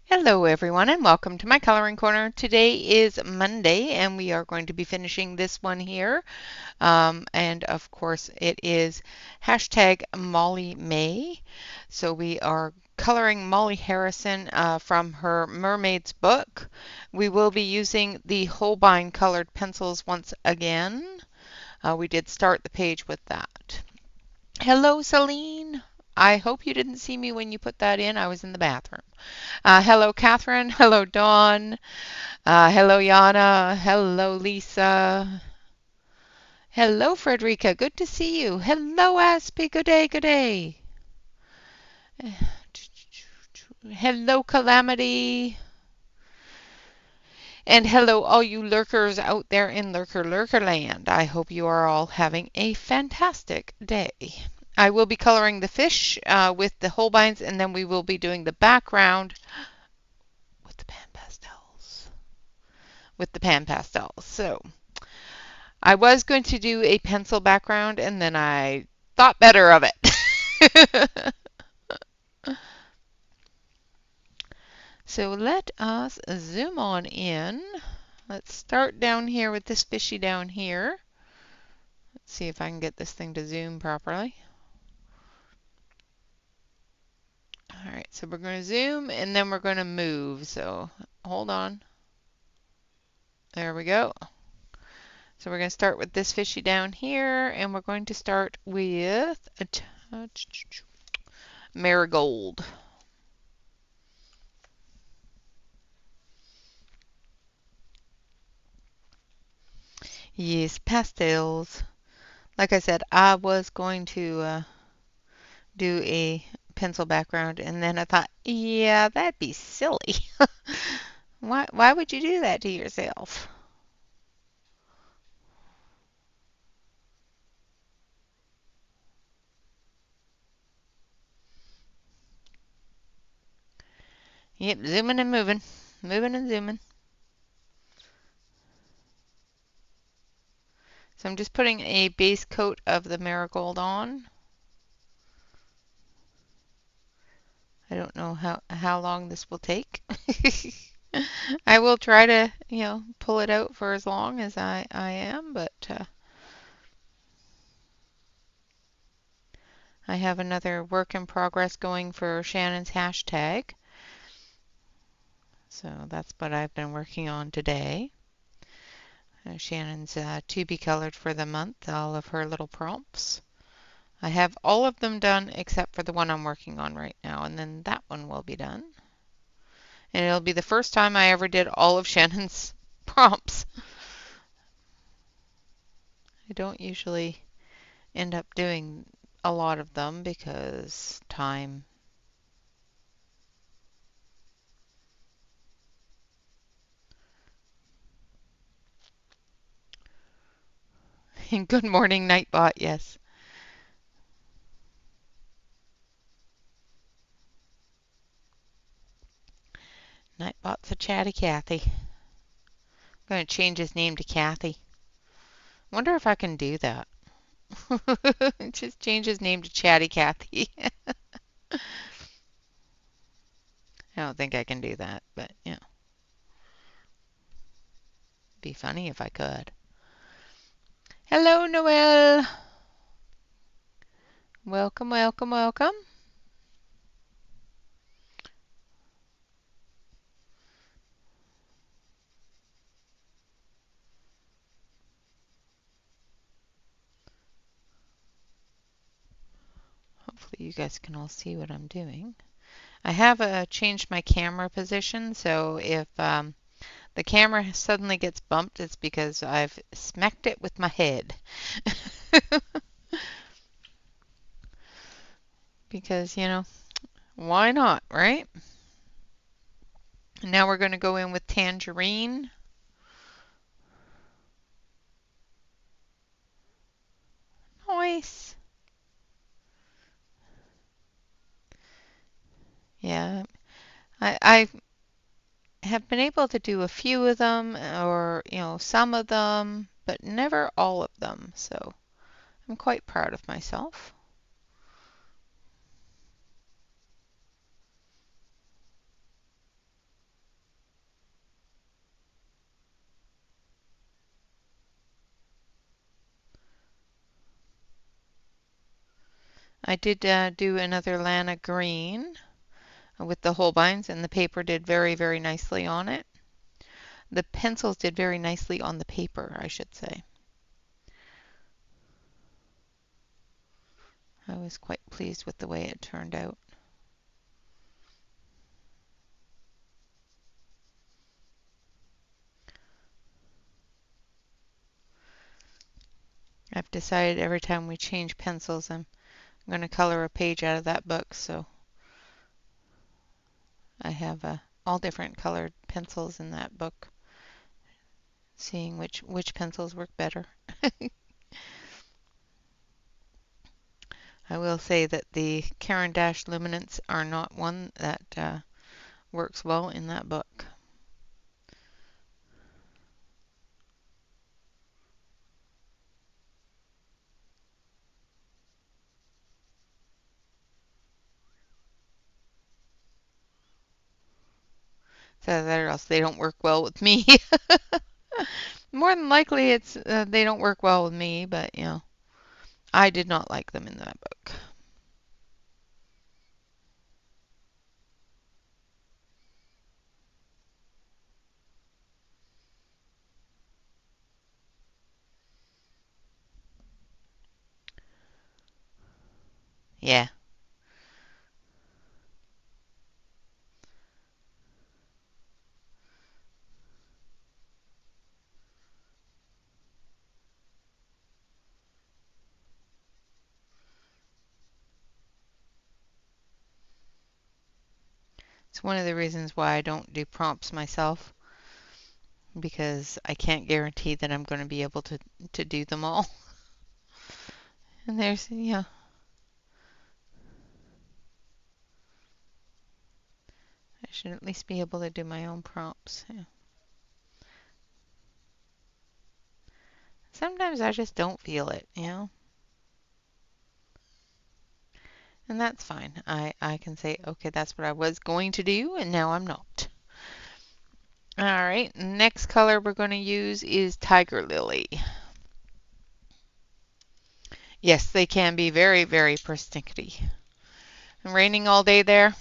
Hello everyone and welcome to my coloring corner. Today is Monday and we are going to be finishing this one here. And of course it is hashtag Molly May. So we are coloring Molly Harrison from her Mermaid's book. We will be using the Holbein colored pencils once again. We did start the page with that. Hello Celine. I hope you didn't see me when you put that in. I was in the bathroom. Hello, Catherine. Hello, Dawn. Hello, Yana. Hello, Lisa. Hello, Frederica. Good to see you. Hello, Aspie. Good day, good day. Hello, Calamity. And hello, all you lurkers out there in Lurker land. I hope you are all having a fantastic day. I will be coloring the fish with the Holbeins, and then we will be doing the background with the pan pastels. So I was going to do a pencil background and then I thought better of it. So let us zoom on in. Let's start down here with this fishy down here. Let's see if I can get this thing to zoom properly. All right, so we're going to zoom and then we're going to move. So hold on. There we go. So we're going to start with this fishy down here and we're going to start with a touch marigold. Yes, pastels. Like I said, I was going to do a pencil background, and then I thought, yeah, that'd be silly. Why would you do that to yourself? Yep, zooming and moving. Moving and zooming. So I'm just putting a base coat of the marigold on. I don't know how long this will take. I will try to, pull it out for as long as I am, but I have another work in progress going for Shannon's hashtag. So that's what I've been working on today. Shannon's to be colored for the month, all of her little prompts. I have all of them done except for the one I'm working on right now, and then that one will be done. And it'll be the first time I ever did all of Shannon's prompts. I don't usually end up doing a lot of them because time. And good morning, Nightbot, yes. Nightbot's a chatty Cathy. I'm going to change his name to Cathy. Wonder if I can do that. Just change his name to Chatty Cathy. I don't think I can do that, but yeah. Be funny if I could. Hello, Noelle. Welcome, welcome, welcome. Hopefully you guys can all see what I'm doing. I have changed my camera position, so if the camera suddenly gets bumped, it's because I've smacked it with my head. Because, why not, right? Now we're going to go in with tangerine. Nice. Yeah, I have been able to do a few of them or, some of them, but never all of them. So I'm quite proud of myself. I did do another Lana green with the Holbeins, and the paper did very, very nicely on it. The pencils did very nicely on the paper, I should say. I was quite pleased with the way it turned out. I've decided every time we change pencils, I'm going to color a page out of that book, so I have all different colored pencils in that book, seeing which pencils work better. I will say that the Caran d'Ache Luminance are not one that works well in that book. So that or else they don't work well with me. More than likely it's they don't work well with me, but you know, I did not like them in that book. Yeah. It's one of the reasons why I don't do prompts myself, because I can't guarantee that I'm going to be able to do them all. And there's, yeah, I should at least be able to do my own prompts. Yeah. Sometimes I just don't feel it, you know, and that's fine. I can say, okay, that's what I was going to do, and now I'm not. All right, next color we're going to use is Tiger Lily. Yes, they can be very, very persnickety. And raining all day there?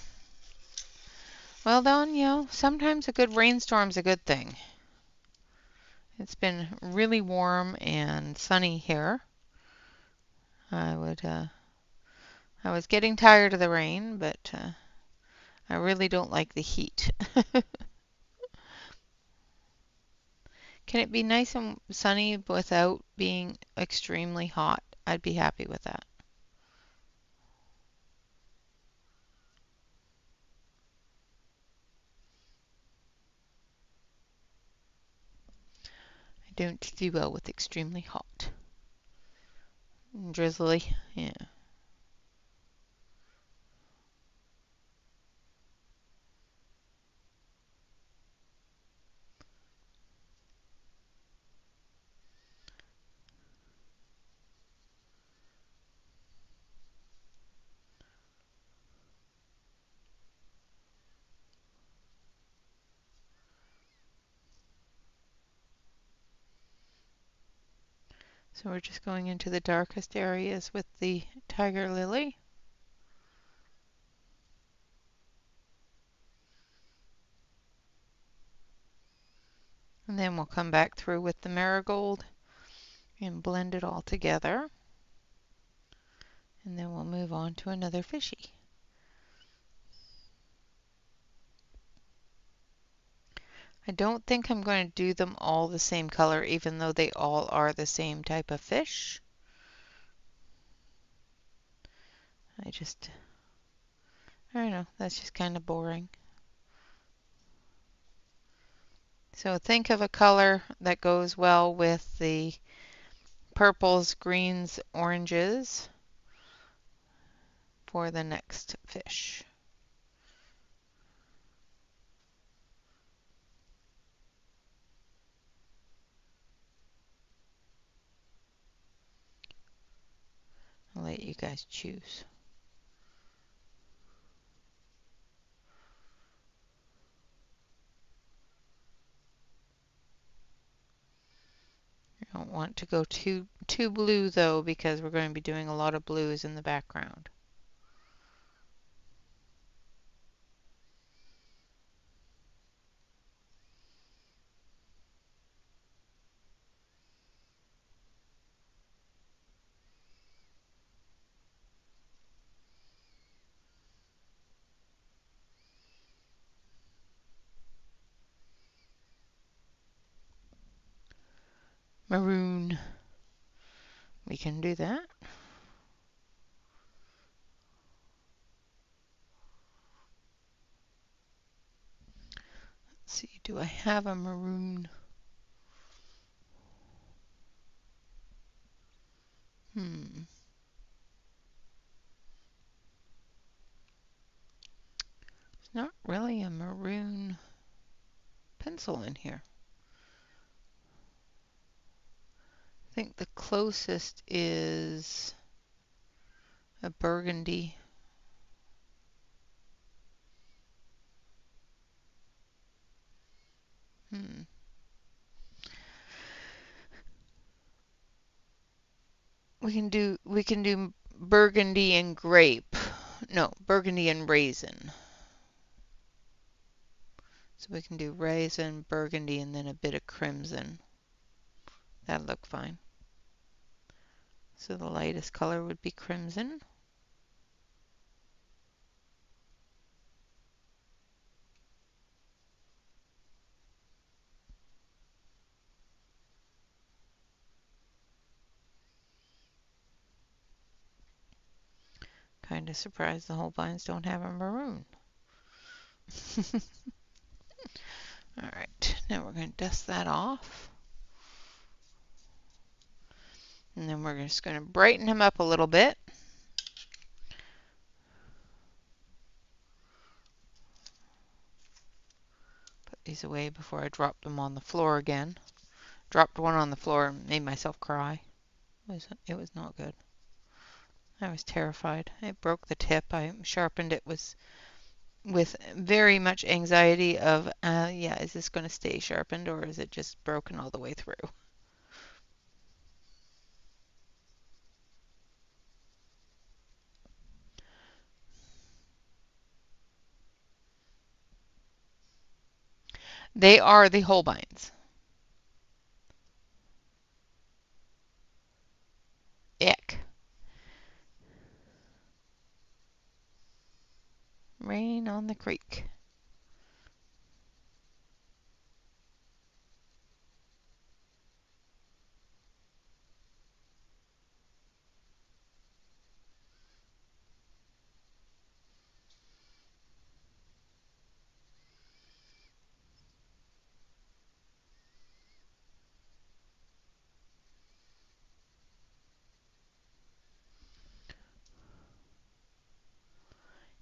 Well, then, you know, sometimes a good rainstorm's a good thing. It's been really warm and sunny here. I would, I was getting tired of the rain, but I really don't like the heat. Can it be nice and sunny without being extremely hot? I'd be happy with that. I don't do well with extremely hot. Drizzly, yeah. So we're just going into the darkest areas with the Tiger Lily. And then we'll come back through with the Marigold and blend it all together. And then we'll move on to another fishy. I don't think I'm going to do them all the same color, even though they all are the same type of fish. I don't know, that's just kind of boring. So think of a color that goes well with the purples, greens, oranges for the next fish. I'll let you guys choose. I don't want to go too blue though, because we're going to be doing a lot of blues in the background. Maroon. We can do that. Let's see, do I have a maroon? There's not really a maroon pencil in here. I think the closest is a burgundy. We can do burgundy and grape. No, burgundy and raisin. So we can do raisin, burgundy, and then a bit of crimson. That'll look fine. So the lightest color would be crimson. Kind of surprised the Holbeins don't have a maroon. Alright, now we're going to dust that off. And then we're just going to brighten him up a little bit. Put these away before I drop them on the floor again. Dropped one on the floor and made myself cry. It was not good. I was terrified. It broke the tip. I sharpened it with very much anxiety of, yeah, is this going to stay sharpened or is it just broken all the way through? They are the Holbeins. Ick. Rain on the creek.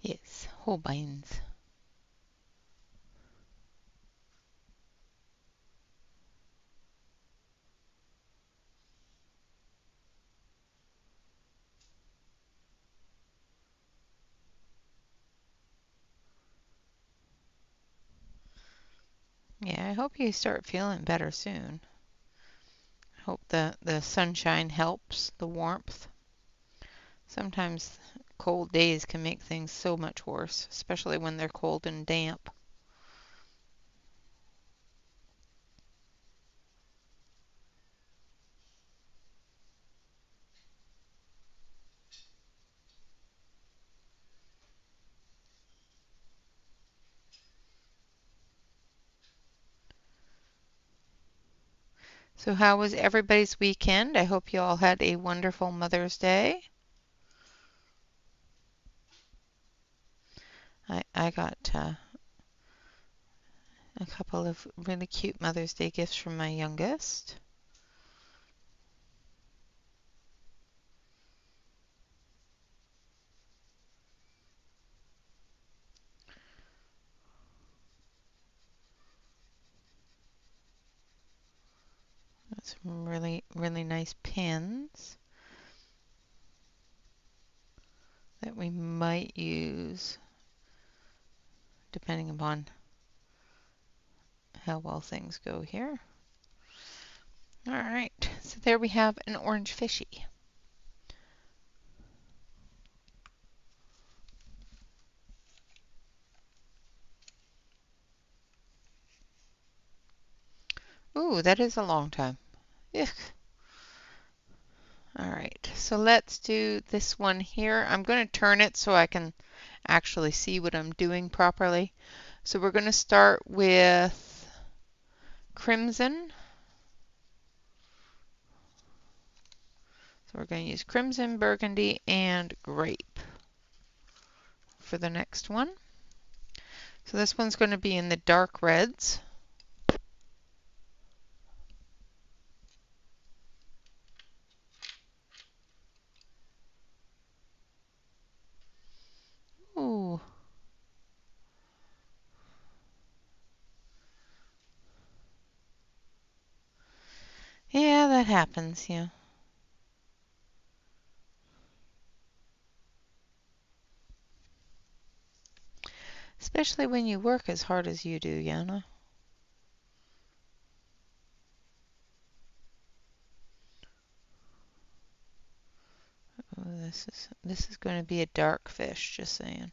Yes, Holbeins. Yeah, I hope you start feeling better soon. I hope the sunshine helps, the warmth. Sometimes cold days can make things so much worse, especially when they're cold and damp. So how was everybody's weekend? I hope you all had a wonderful Mother's Day. I got a couple of really cute Mother's Day gifts from my youngest. Some really nice pins that we might use depending upon how well things go here. All right, so there we have an orange fishy. Ooh, that is a long time. Ugh. All right, so let's do this one here. I'm going to turn it so I can actually see what I'm doing properly. So we're going to start with crimson. we're going to use crimson, burgundy, and grape for the next one. So this one's going to be in the dark reds. Ooh. Yeah, that happens, yeah. Especially when you work as hard as you do, Yana. Oh, this is going to be a dark fish, just saying.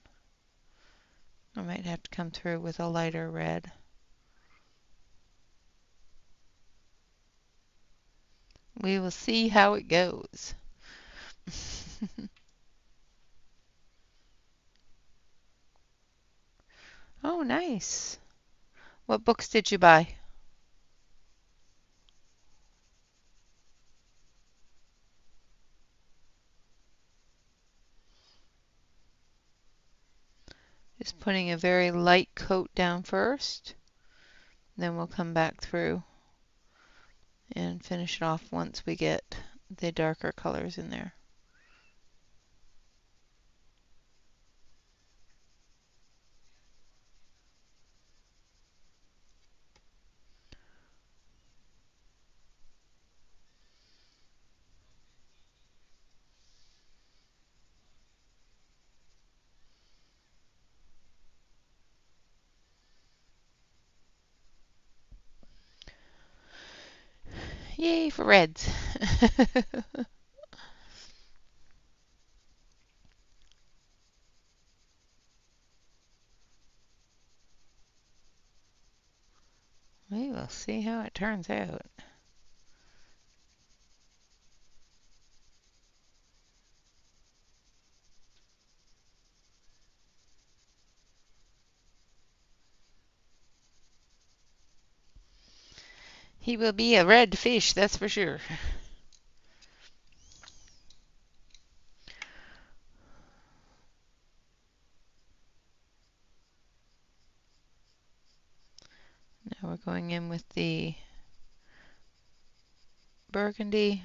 I might have to come through with a lighter red. We will see how it goes. Oh, nice. What books did you buy? Just putting a very light coat down first. Then we'll come back through and finish it off once we get the darker colors in there. Yay for reds. We will see how it turns out. He will be a red fish, that's for sure. Now we're going in with the burgundy.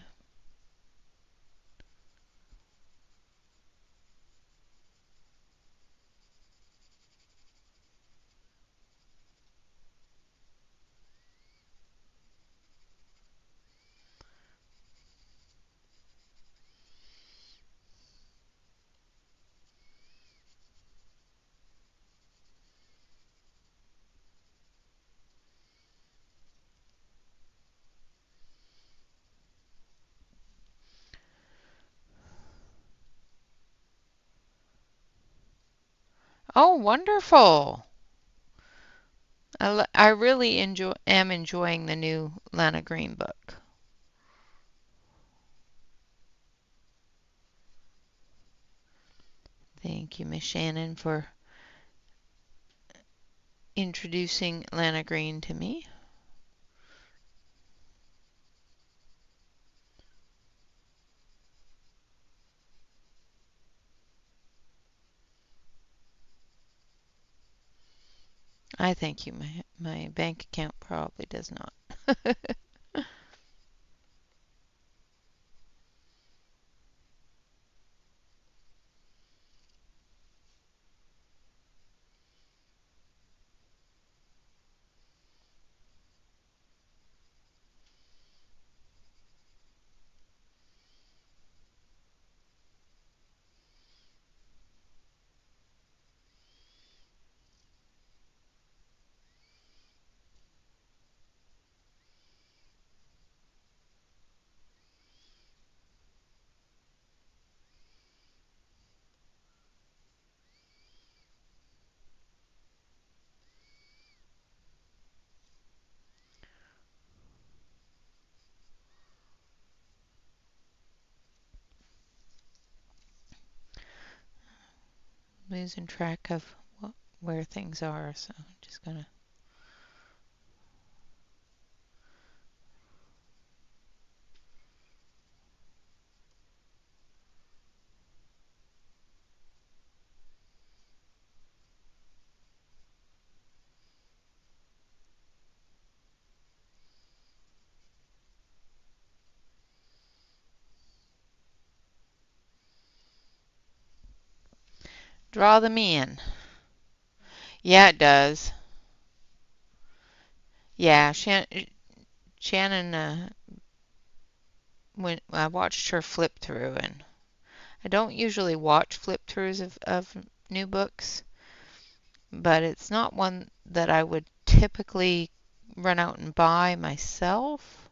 Oh, wonderful. I really am enjoying the new Lana Green book. Thank you, Miss Shannon, for introducing Lana Green to me. I thank you. My bank account probably does not. Losing track of where things are, so I'm just gonna. Draw them in. Yeah, it does. Yeah, Shannon, when I watched her flip through, and I don't usually watch flip throughs of new books, but it's not one that I would typically run out and buy myself.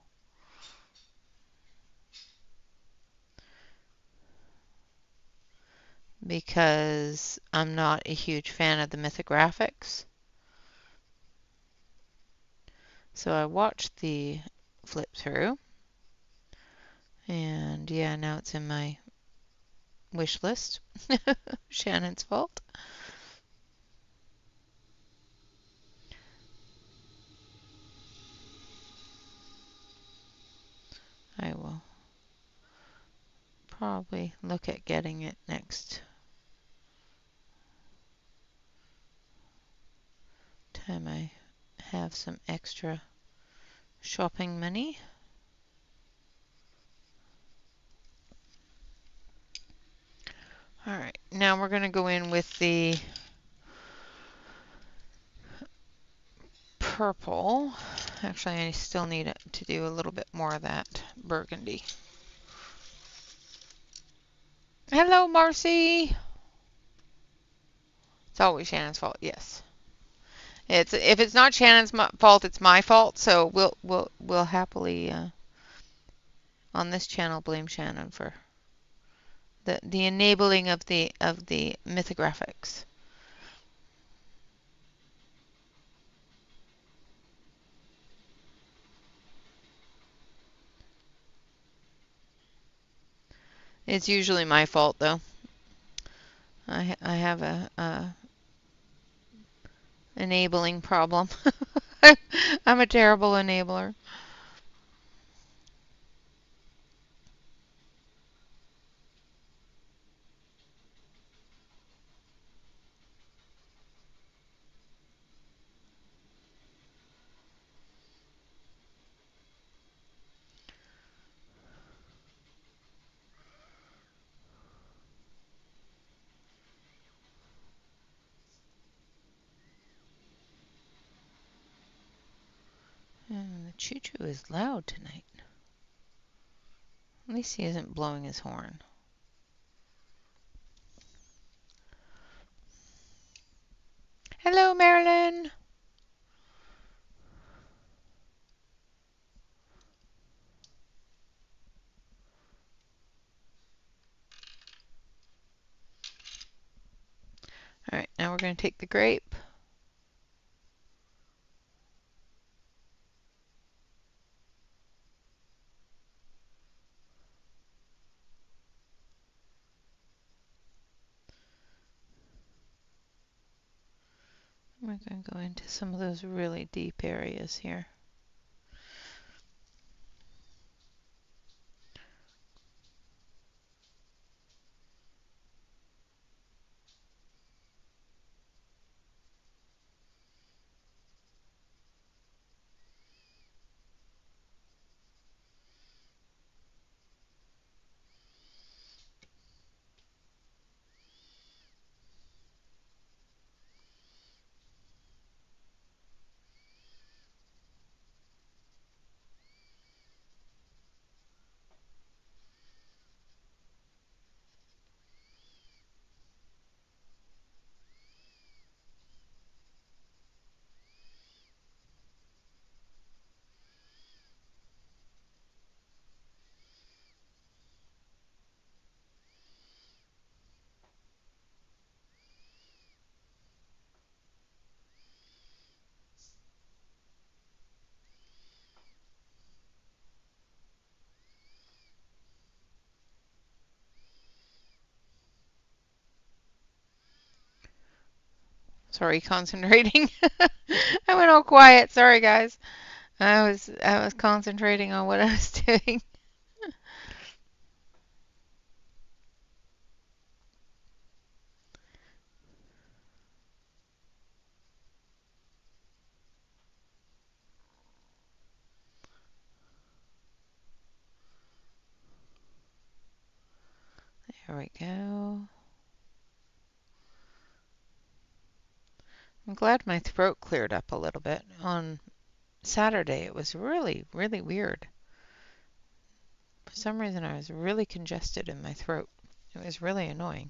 Because I'm not a huge fan of the mythographics. So I watched the flip through, and yeah, now it's in my wish list. Shannon's fault. I will probably look at getting it next time I have some extra shopping money. Alright, now we're going to go in with the purple. Actually, I still need to do a little bit more of that burgundy. Hello, Marcy! It's always Shannon's fault, yes. If it's not Shannon's fault, it's my fault. So we'll happily on this channel blame Shannon for the enabling of the mythographics. It's usually my fault though. I have a enabling problem. I'm a terrible enabler. The choo-choo is loud tonight. At least he isn't blowing his horn. Hello, Marilyn. All right, now we're going to take the grape. We're going to go into some of those really deep areas here. Sorry, concentrating. I went all quiet. Sorry, guys. I was concentrating on what I was doing. There we go. I'm glad my throat cleared up a little bit. On Saturday, it was really, really weird. For some reason, I was really congested in my throat. It was really annoying.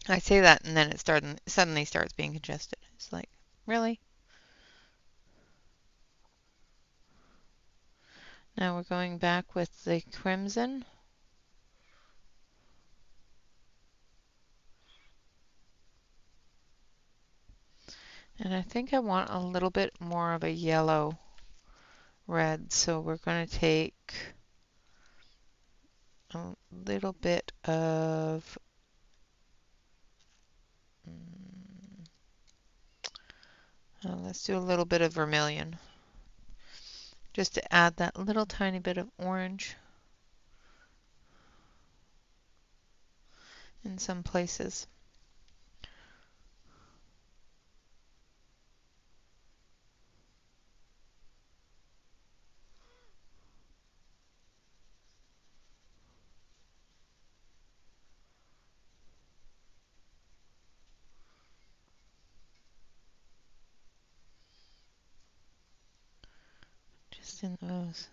I say that and then it suddenly starts being congested. It's like, really? Now we're going back with the crimson. And I think I want a little bit more of a yellow red, so we're going to take a little bit of let's do a little bit of vermilion just to add that little tiny bit of orange in some places. Just in those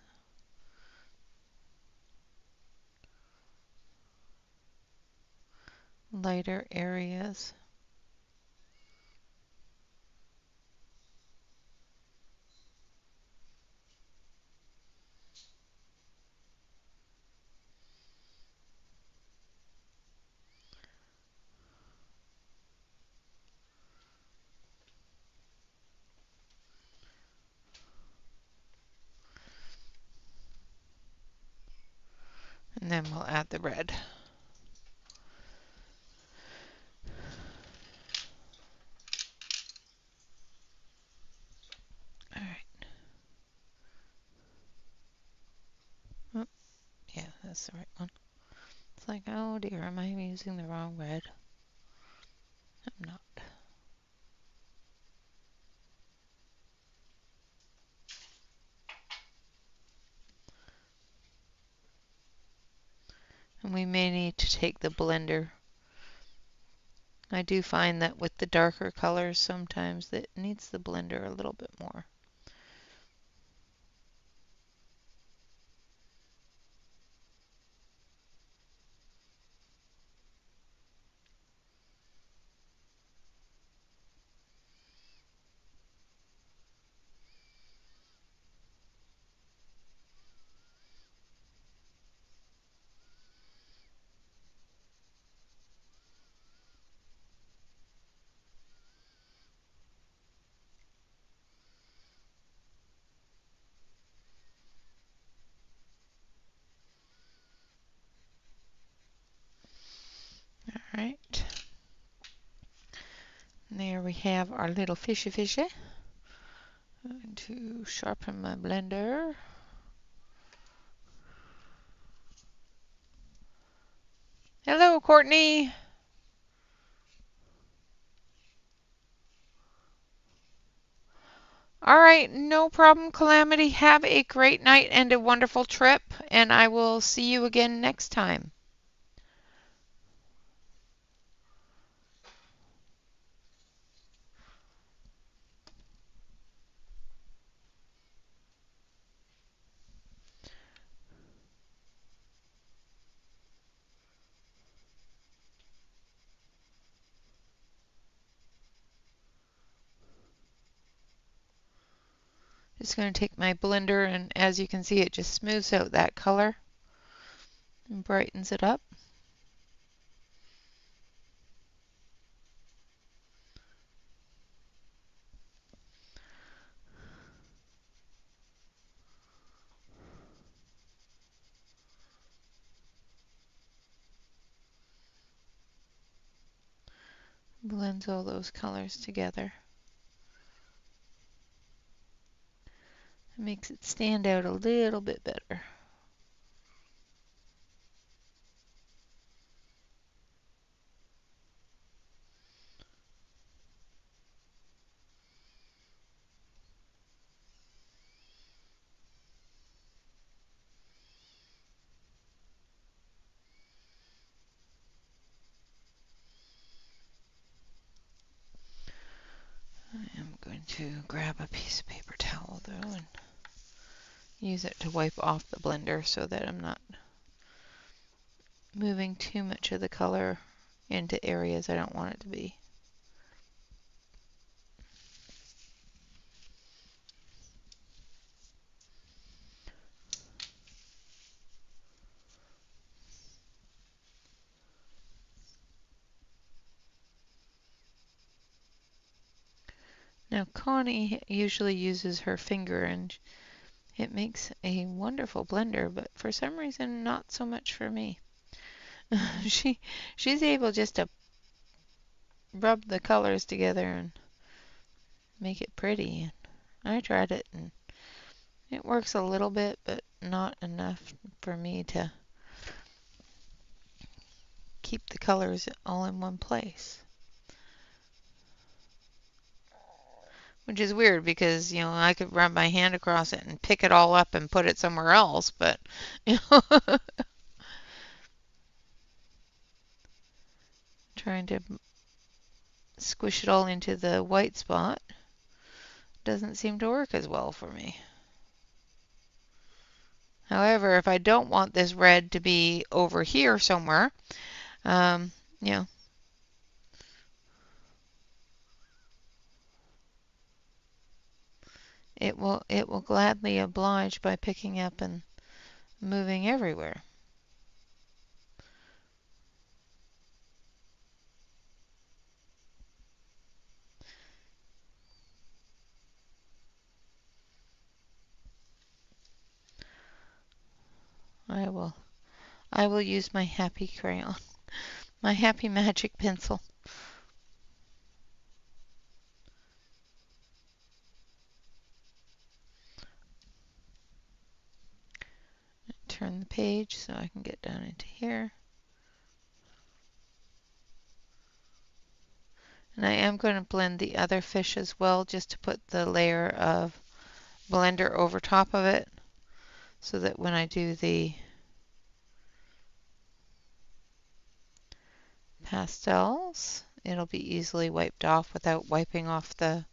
lighter areas. And then we'll add the red. All right. Oh, yeah, that's the right one. It's like, oh dear, am I using the wrong red? I'm not. And we may need to take the blender. I do find that with the darker colors, sometimes it needs the blender a little bit more. All right. And there we have our little fishy fishy. I'm going to sharpen my blender. Hello, Courtney. All right, no problem, Calamity. Have a great night and a wonderful trip, and I will see you again next time. Just going to take my blender, and as you can see, it just smooths out that color and brightens it up. Blends all those colors together. It makes it stand out a little bit better. going to grab a piece of paper towel though and use it to wipe off the blender so that I'm not moving too much of the color into areas I don't want it to be. Now Connie usually uses her finger and it makes a wonderful blender, but for some reason not so much for me. She's able just to rub the colors together and make it pretty. I tried it and it works a little bit, but not enough for me to keep the colors all in one place. Which is weird because, I could run my hand across it and pick it all up and put it somewhere else, but, trying to squish it all into the white spot doesn't seem to work as well for me. However, if I don't want this red to be over here somewhere, you know, it will gladly oblige by picking up and moving everywhere. I will use my happy crayon, my happy magic pencil. Turn the page so I can get down into here. And I am going to blend the other fish as well, just to put the layer of blender over top of it, so that when I do the pastels, it'll be easily wiped off without wiping off the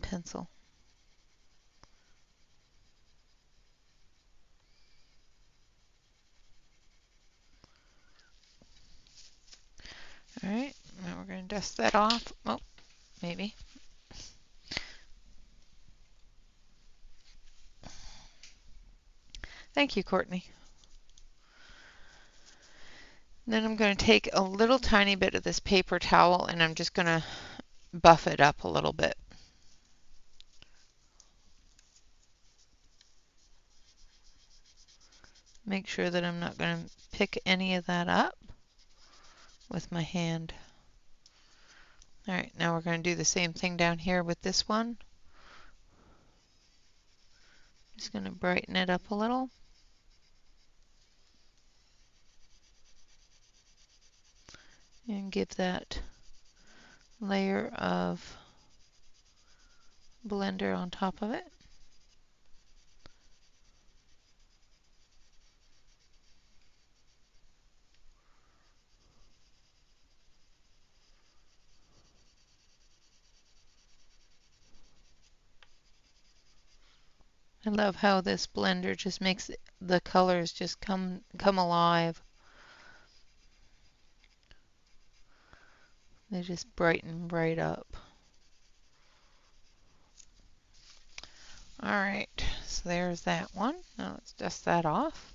pencil. Alright, now we're going to dust that off. Oh, maybe. Thank you, Courtney. Then I'm going to take a little tiny bit of this paper towel and I'm just going to buff it up a little bit. Make sure that I'm not going to pick any of that up with my hand. Alright, now we're going to do the same thing down here with this one. Just going to brighten it up a little. And give that layer of blender on top of it. I love how this blender just makes the colors just come alive. They just brighten right up. Alright, so there's that one. Now let's dust that off.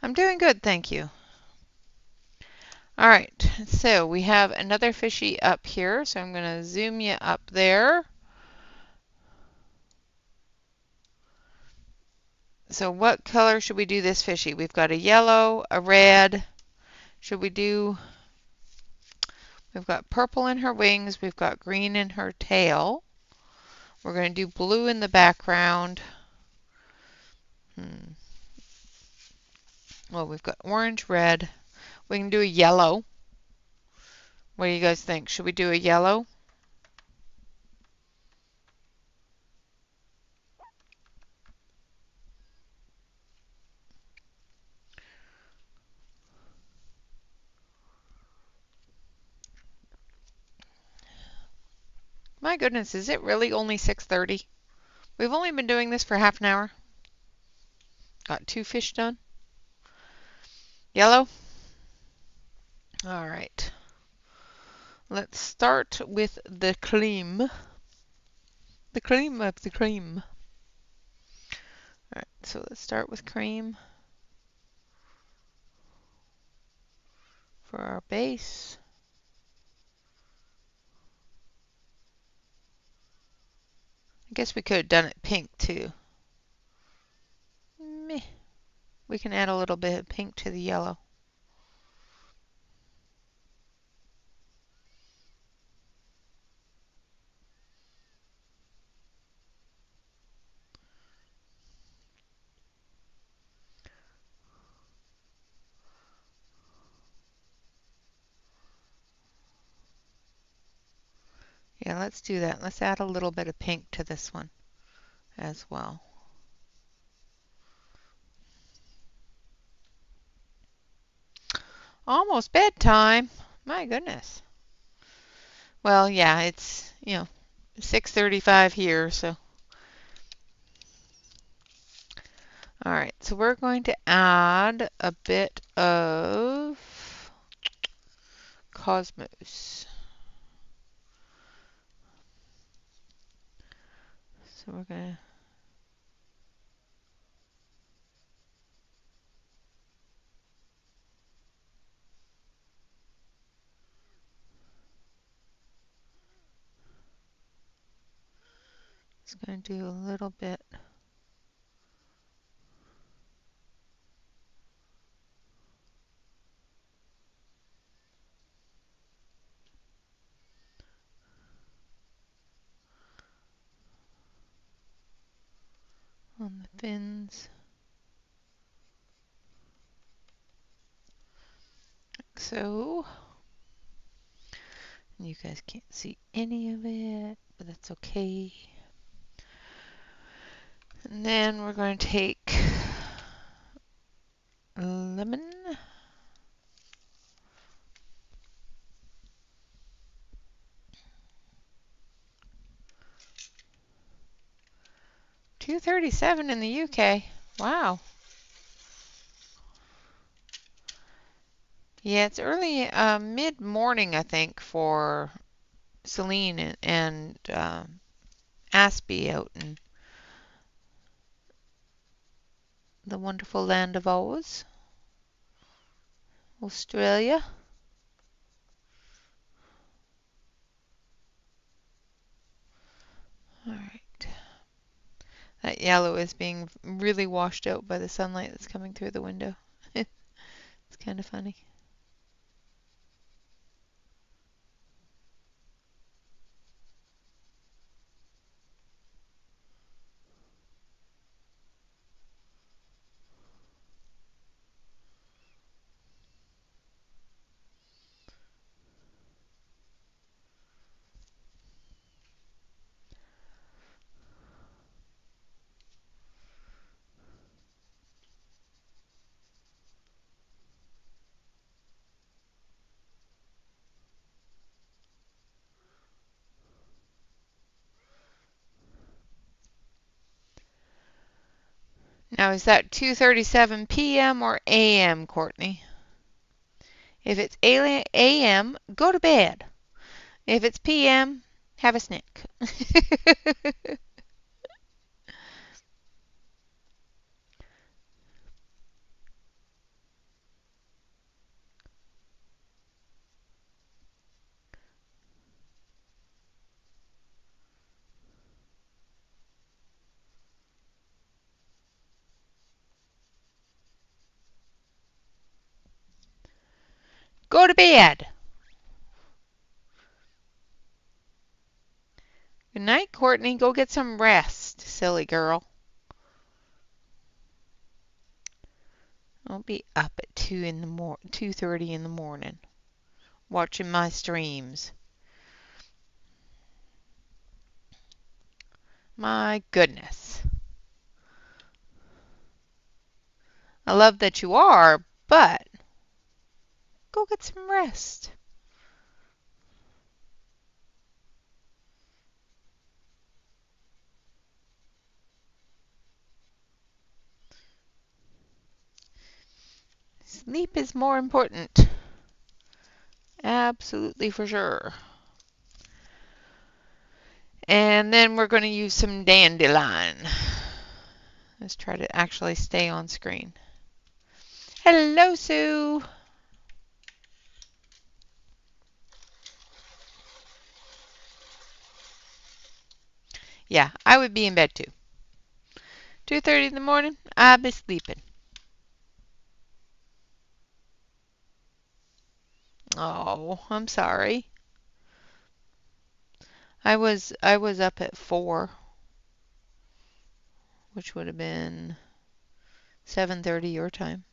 I'm doing good, thank you. Alright, so we have another fishy up here, so I'm going to zoom you up there. So what color should we do this fishy? We've got a yellow, a red. We've got purple in her wings, we've got green in her tail. We're going to do blue in the background. Well, we've got orange, red. We can do a yellow. What do you guys think? Should we do a yellow? My goodness, is it really only 6:30? We've only been doing this for half an hour. Got 2 fish done. Yellow. All right. Let's start with the cream. The cream of the cream. All right, so let's start with cream for our base. I guess we could have done it pink too. Meh. We can add a little bit of pink to the yellow. Yeah, let's do that. Let's add a little bit of pink to this one as well. Almost bedtime. My goodness. Well, yeah, it's, 6:35 here, so. All right, so we're going to add a bit of Cosmos. So we're going to do a little bit. On the fins, like so. And you guys can't see any of it, but that's okay. And then we're going to take lemon. $2.37 in the UK. Wow. Yeah, it's early, mid-morning, I think, for Celine and Aspie out in the wonderful land of Oz, Australia. All right. That yellow is being really washed out by the sunlight that's coming through the window. It's kind of funny. Now, is that 2:37 p.m. or a.m., Courtney? If it's a.m., go to bed. If it's p.m., have a snack. Go to bed. Good night, Courtney. Go get some rest, silly girl. I'll be up at 2:30 in the morning, watching my streams. My goodness. I love that you are, but go get some rest. Sleep is more important. Absolutely for sure. And then we're going to use some dandelion. Let's try to actually stay on screen. Hello, Sue. Yeah, I would be in bed too. 2:30 in the morning, I'd be sleeping. Oh, I'm sorry. I was up at 4, which would have been 7:30 your time.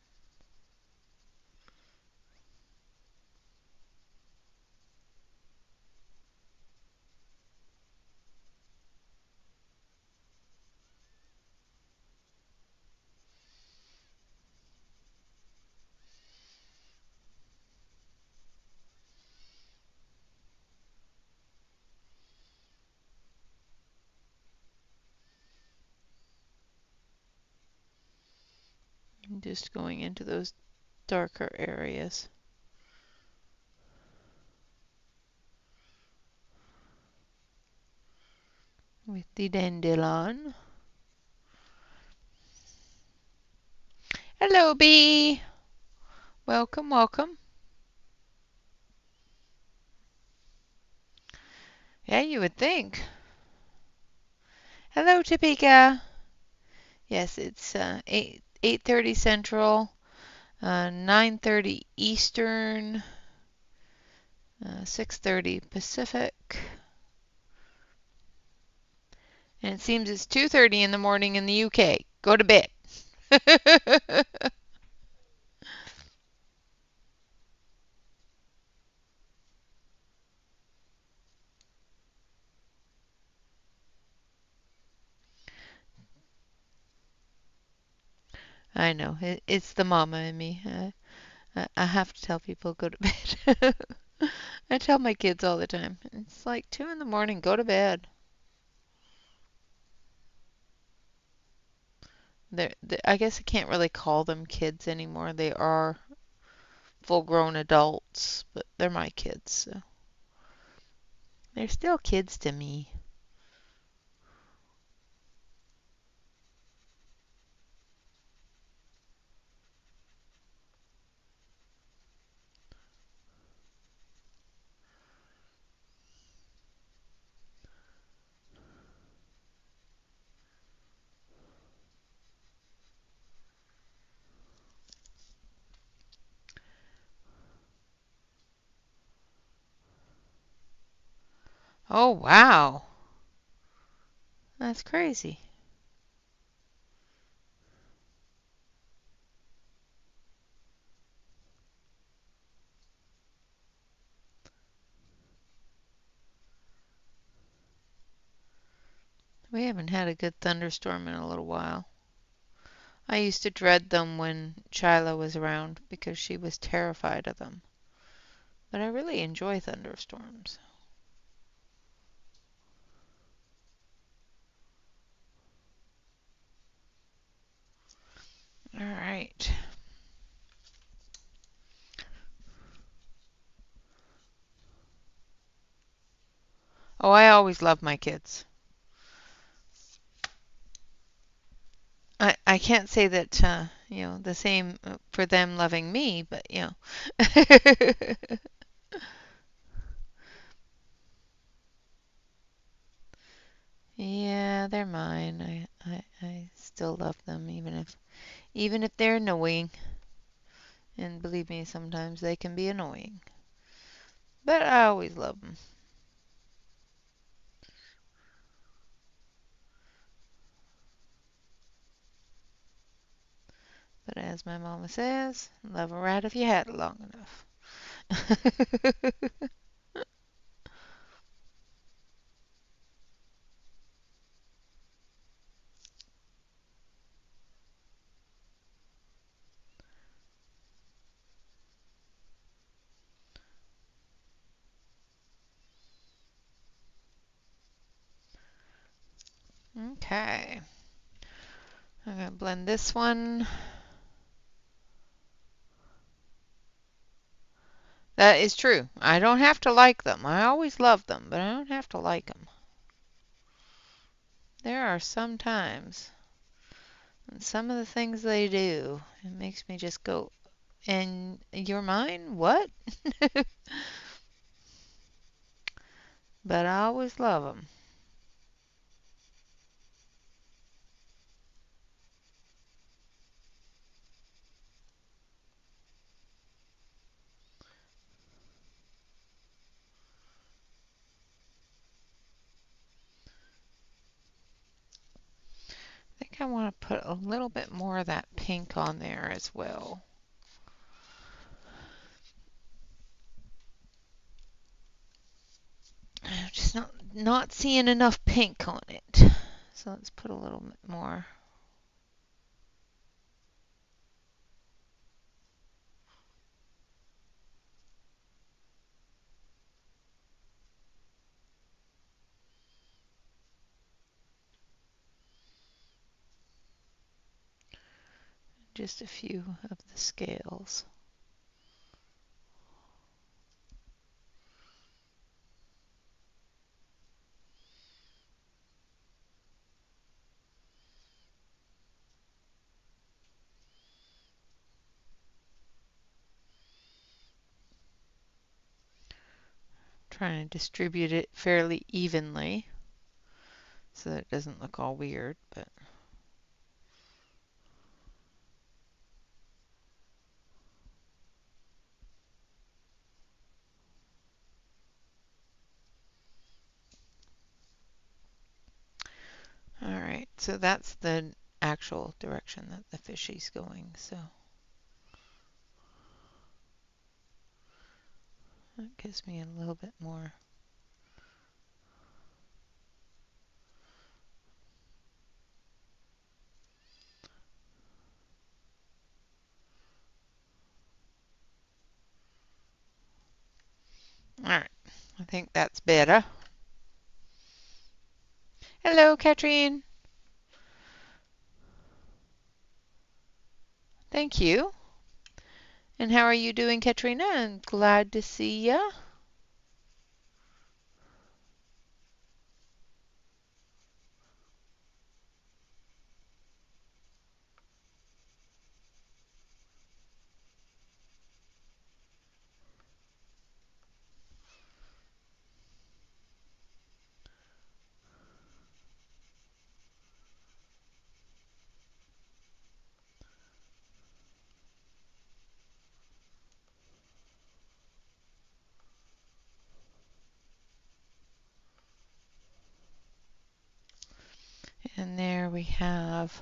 I'm just going into those darker areas with the dandelion. Hello, Bee. Welcome, welcome. Yeah, you would think. Hello, Topeka. Yes, it's 8:30 Central, 9:30 Eastern, 6:30 Pacific. And it seems it's 2:30 in the morning in the UK. Go to bed. I know. It's the mama in me. I have to tell people go to bed. I tell my kids all the time. It's like 2 in the morning. Go to bed. I guess I can't really call them kids anymore. They are full-grown adults, but they're my kids, so they're still kids to me. Oh, wow. That's crazy. We haven't had a good thunderstorm in a little while. I used to dread them when Chila was around because she was terrified of them. But I really enjoy thunderstorms. All right. Oh, I always love my kids. I can't say that, the same for them loving me, but, Yeah, they're mine. I still love them even if they're annoying. And believe me, sometimes they can be annoying. But I always love them. But as my mama says, love a rat if you had it long enough. Okay. I'm going to blend this one. That is true. I don't have to like them. I always love them, but I don't have to like them. There are some times, and some of the things they do, it makes me just go, and you're mine? What? But I always love them. I think I want to put a little bit more of that pink on there as well. I'm just not seeing enough pink on it. So let's put a little bit more. Just a few of the scales. Trying to distribute it fairly evenly so that it doesn't look all weird, but all right, so that's the actual direction that the fishy's going, so that gives me a little bit more. All right, I think that's better. Hello, Katrine. Thank you. And how are you doing, Katrina? I'm glad to see ya. And there we have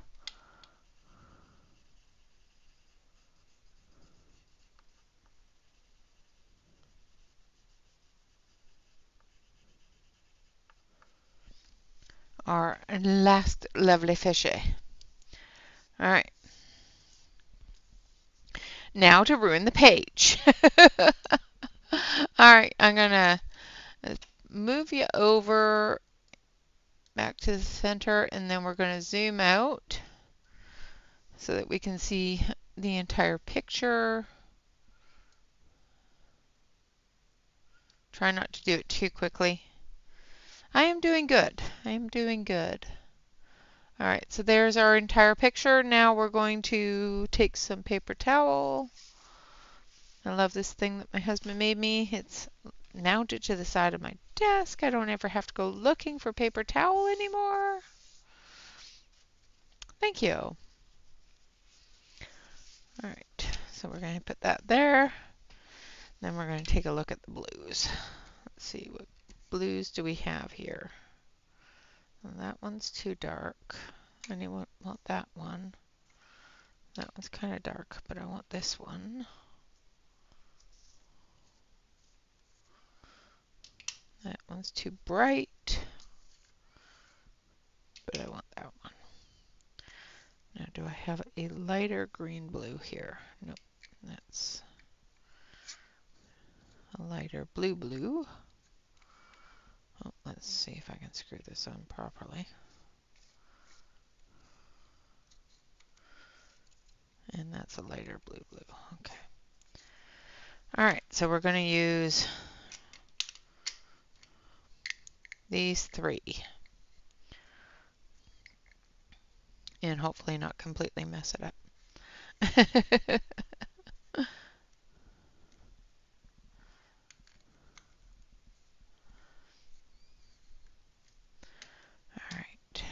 our last lovely fishy. All right, now to ruin the page. All right, I'm gonna move you over back to the center, and then we're going to zoom out so that we can see the entire picture. Try not to do it too quickly. I am doing good. I am doing good. All right, so there's our entire picture. Now we're going to take some paper towel. I love this thing that my husband made me. It's mounted to the side of my desk. I don't ever have to go looking for paper towel anymore. Thank you. All right, so we're going to put that there. Then we're going to take a look at the blues. Let's see, what blues do we have here? Well, that one's too dark. I want that one. That one's kind of dark, but I want this one. That one's too bright, but I want that one. Now, do I have a lighter green blue here? Nope, that's a lighter blue blue. Oh, let's see if I can screw this on properly. And that's a lighter blue blue. Okay. All right, so we're going to use these three and hopefully not completely mess it up. All right.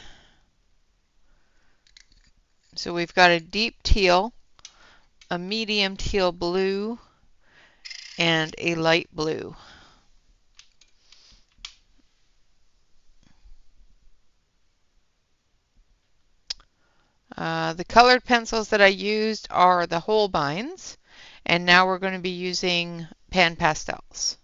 So we've got a deep teal, a medium teal blue, and a light blue. The colored pencils that I used are the Holbeins, and now we're going to be using pan pastels.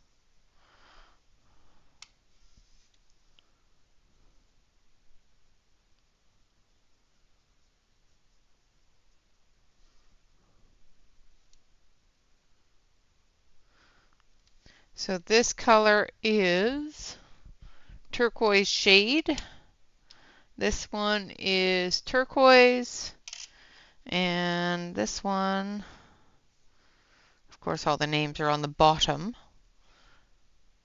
So this color is turquoise shade. This one is turquoise, and this one, of course all the names are on the bottom,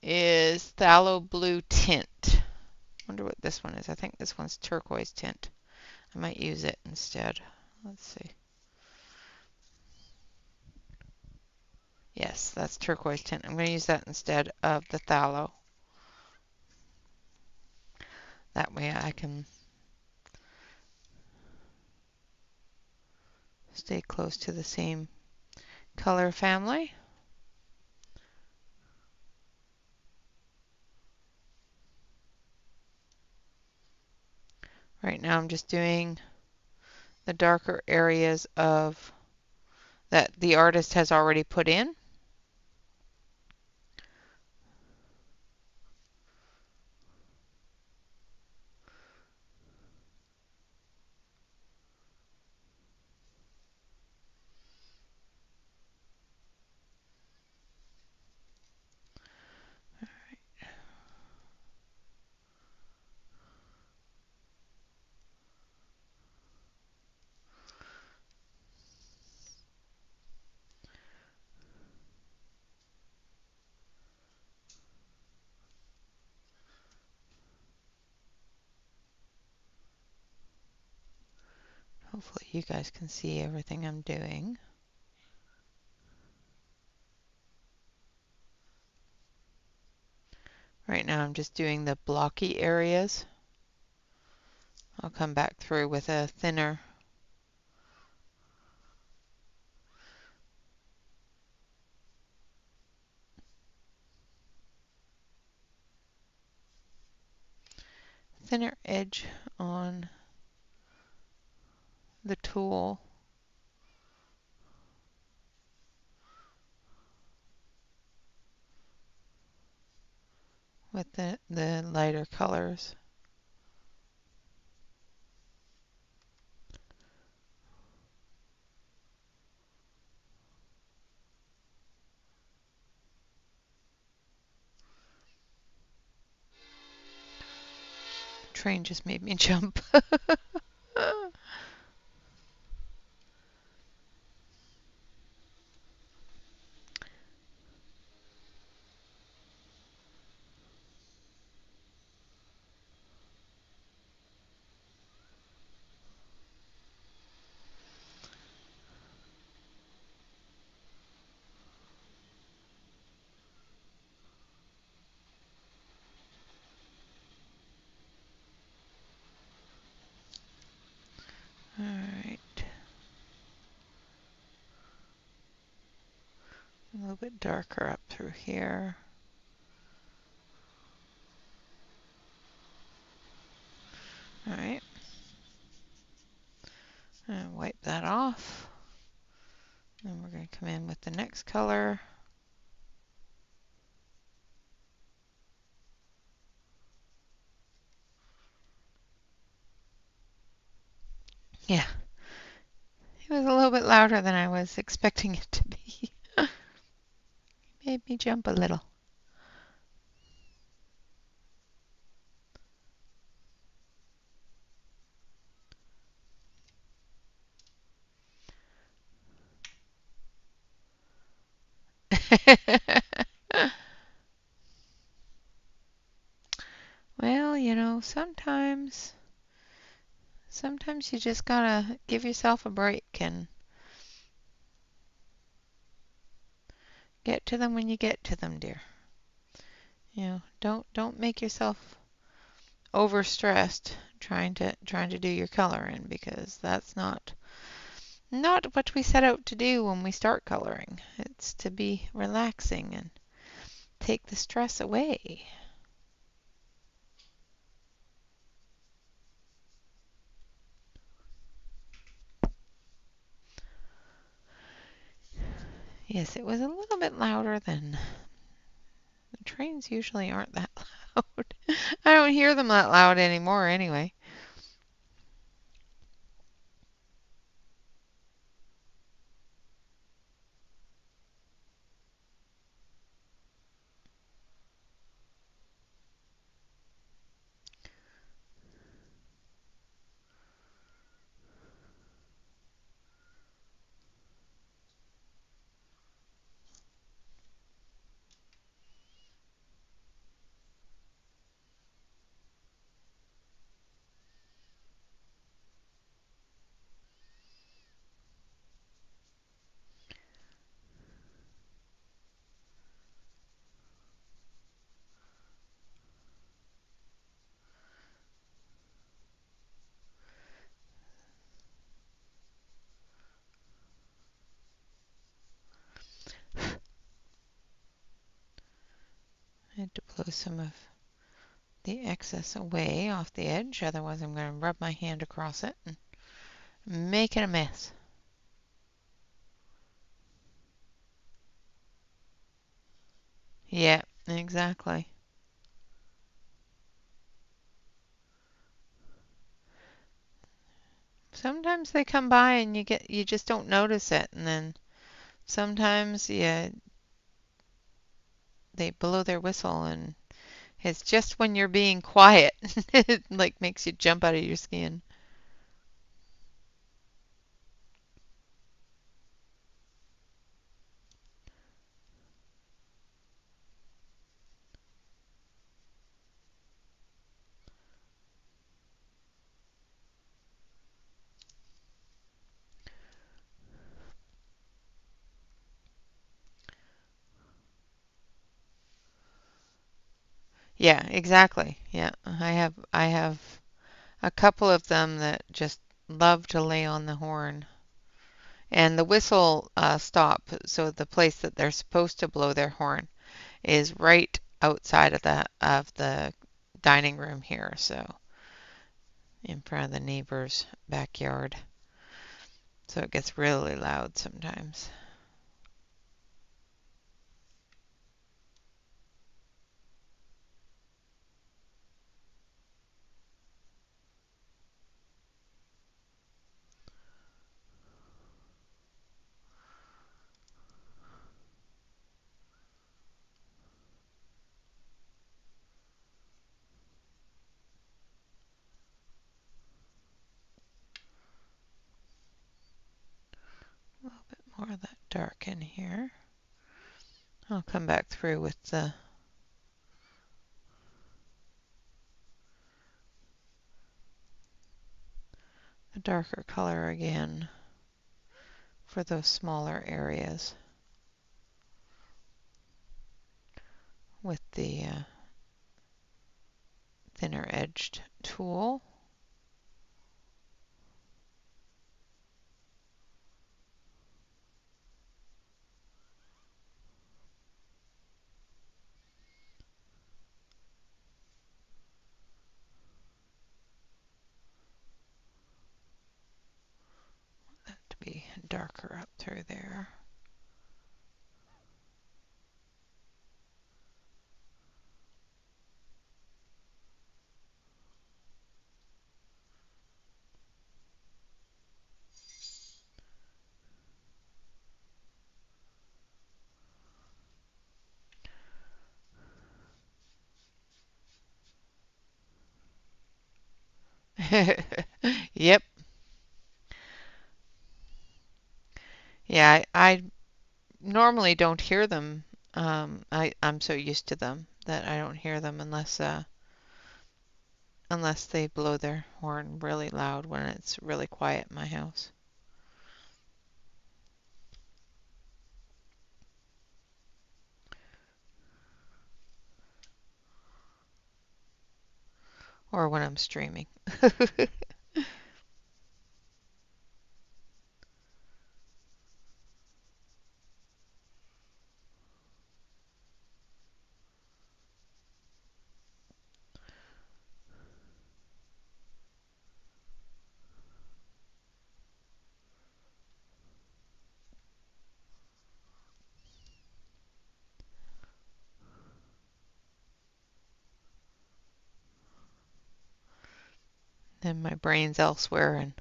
is phthalo blue tint. Wonder what this one is. I think this one's turquoise tint. I might use it instead. Let's see. Yes, that's turquoise tint. I'm going to use that instead of the phthalo. That way I can stay close to the same color family. Right now I'm just doing the darker areas of that the artist has already put in. Hopefully you guys can see everything I'm doing. Right now I'm just doing the blocky areas. I'll come back through with a thinner edge on the tool. With the lighter colors. The train just made me jump. Alright. A little bit darker up through here. Alright. And wipe that off. Then we're going to come in with the next color. Yeah, it was a little bit louder than I was expecting it to be. Made me jump a little. Well, sometimes you just gotta give yourself a break and get to them when you get to them, dear. Don't make yourself overstressed trying to do your coloring because that's not what we set out to do when we start coloring. It's to be relaxing and take the stress away. Yes, it was a little bit louder than the trains usually aren't that loud. I don't hear them that loud anymore anyway. I had to blow some of the excess away off the edge, otherwise I'm going to rub my hand across it and make it a mess. Yeah, exactly. Sometimes they come by and you just don't notice it, and then sometimes yeah, they blow their whistle and it's just when you're being quiet it like makes you jump out of your skin. Yeah, exactly. Yeah, I have a couple of them that just love to lay on the horn. And the whistle stop, so the place that they're supposed to blow their horn is right outside of the dining room here, so in front of the neighbor's backyard. So it gets really loud sometimes. A little bit more of that dark in here. I'll come back through with the darker color again for those smaller areas with the thinner edged tool. That to be darker up through there. Yep. Yeah, I normally don't hear them. I'm so used to them that I don't hear them unless they blow their horn really loud when it's really quiet in my house. Or when I'm streaming. Then my brain's elsewhere and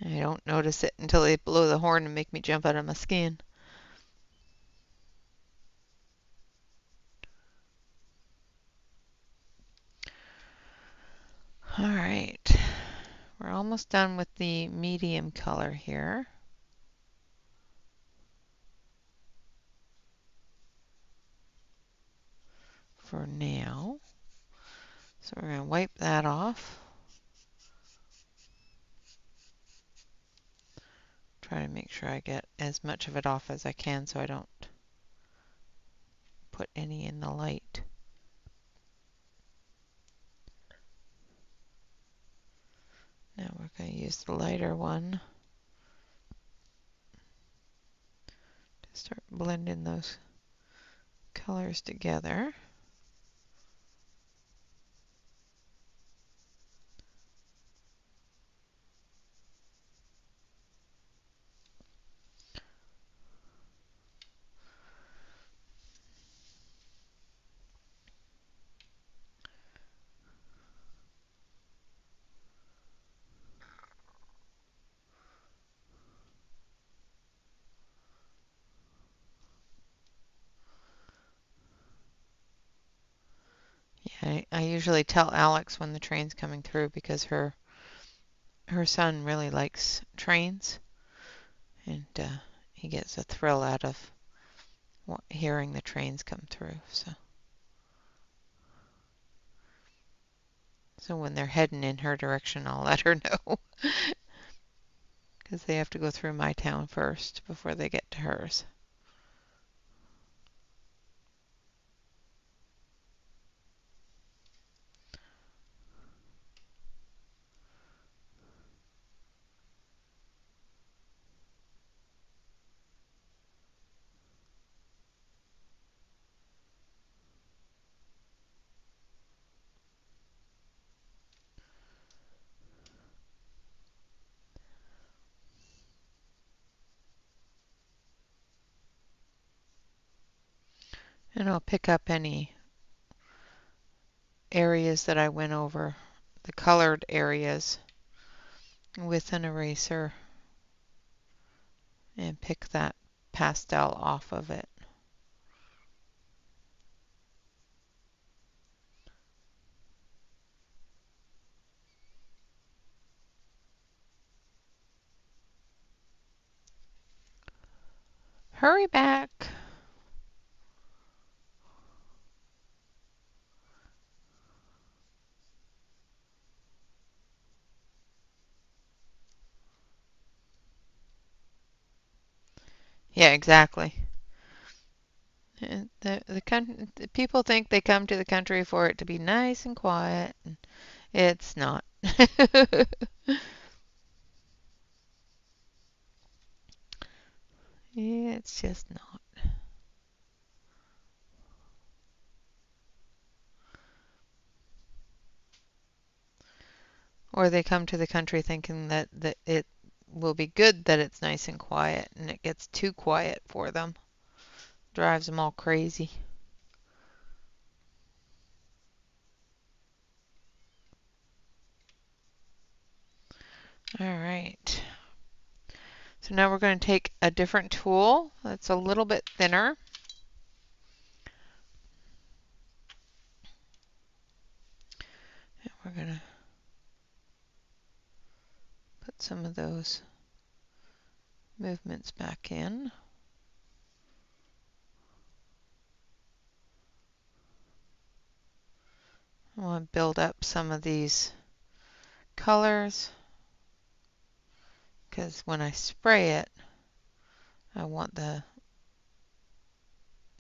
I don't notice it until they blow the horn and make me jump out of my skin. All right, we're almost done with the medium color here. For now. So we're going to wipe that off. Try to make sure I get as much of it off as I can so I don't put any in the light. Now we're going to use the lighter one to start blending those colors together. Yeah, I usually tell Alex when the train's coming through because her son really likes trains, and he gets a thrill out of hearing the trains come through. So when they're heading in her direction, I'll let her know because they have to go through my town first before they get to hers. And I'll pick up any areas that I went over, the colored areas, with an eraser and pick that pastel off of it. Hurry back! Yeah, exactly. The people think they come to the country for it to be nice and quiet, and it's not. It's just not. Or they come to the country thinking that it will be good that it's nice and quiet, and it gets too quiet for them. Drives them all crazy. All right. So now we're going to take a different tool that's a little bit thinner. And we're going to put some of those movements back in. I want to build up some of these colors because when I spray it, I want the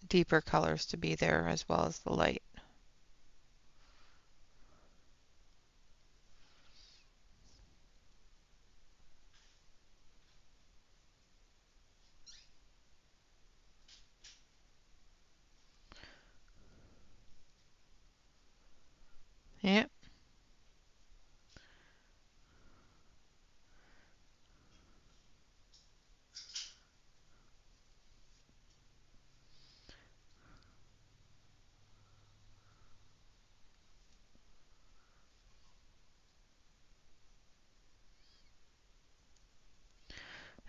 deeper colors to be there as well as the light. Yep.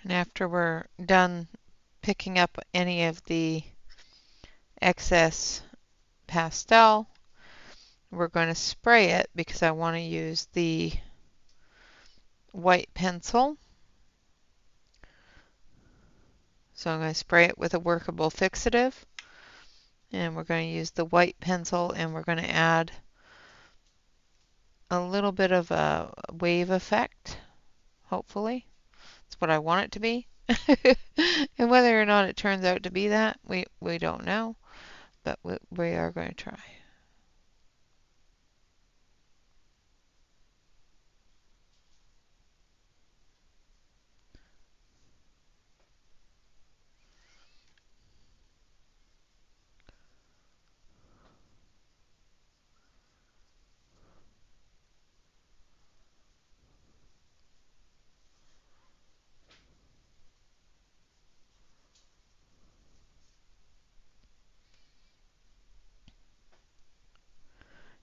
And after we're done picking up any of the excess pastel, we're going to spray it because I want to use the white pencil. So I'm going to spray it with a workable fixative, and we're going to use the white pencil, and we're going to add a little bit of a wave effect, hopefully. That's what I want it to be. And whether or not it turns out to be that, we don't know, but we are going to try.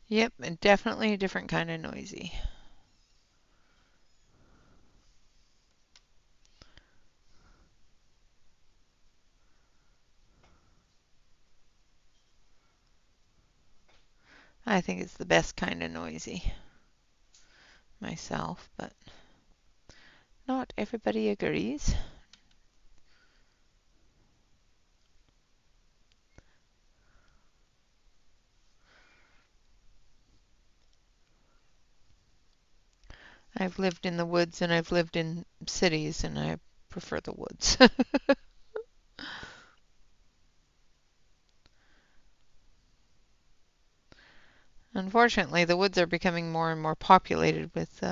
Yep, and definitely a different kind of noisy. I think it's the best kind of noisy myself, but not everybody agrees. I've lived in the woods and I've lived in cities, and I prefer the woods. Unfortunately, the woods are becoming more and more populated with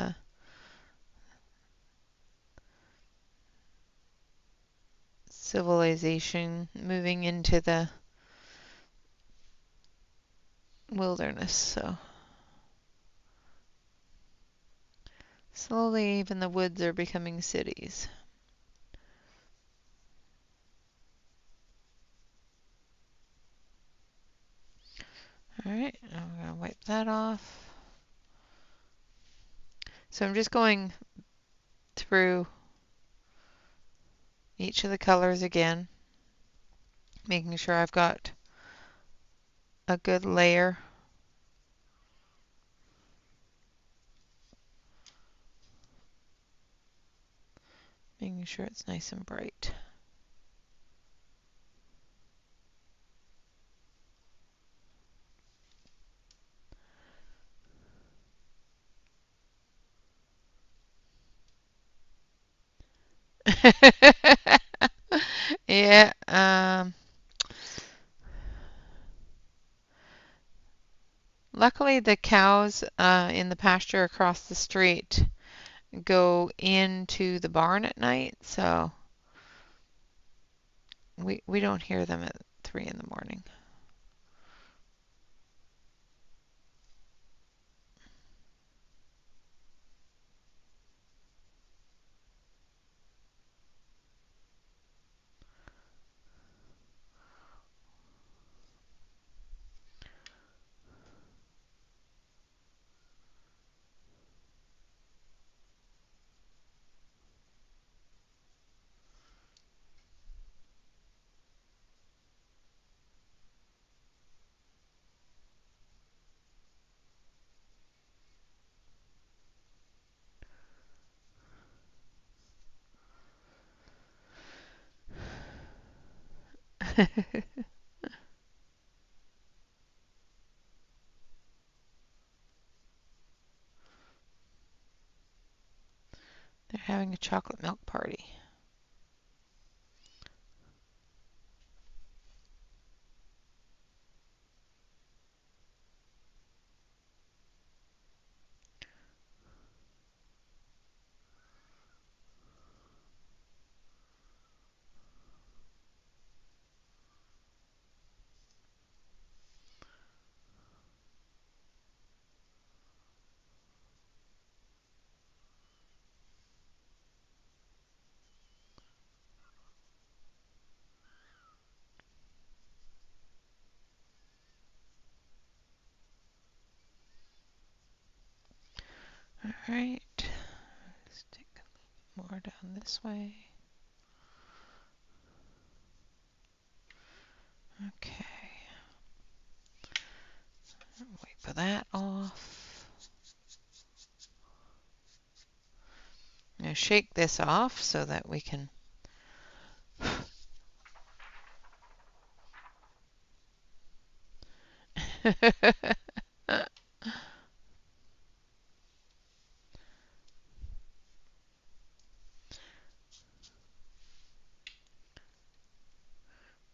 civilization moving into the wilderness. So slowly, even the woods are becoming cities. All right, I'm going to wipe that off. So I'm just going through each of the colors again, making sure I've got a good layer. Making sure it's nice and bright. Yeah, luckily the cows in the pasture across the street go into the barn at night, so we don't hear them at 3 in the morning. They're having a chocolate milk party. All right, stick a little more down this way. Okay, wipe that off. Now shake this off so that we can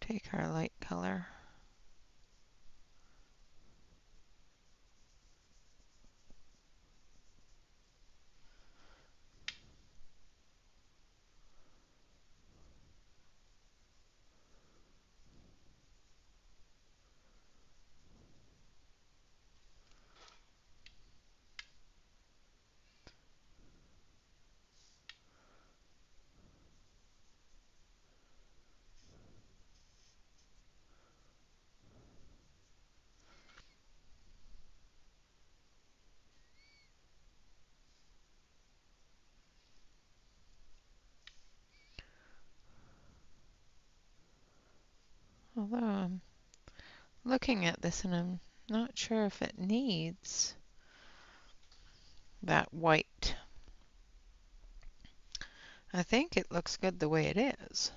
take our light color. Although I'm looking at this and I'm not sure if it needs that white. I think it looks good the way it is.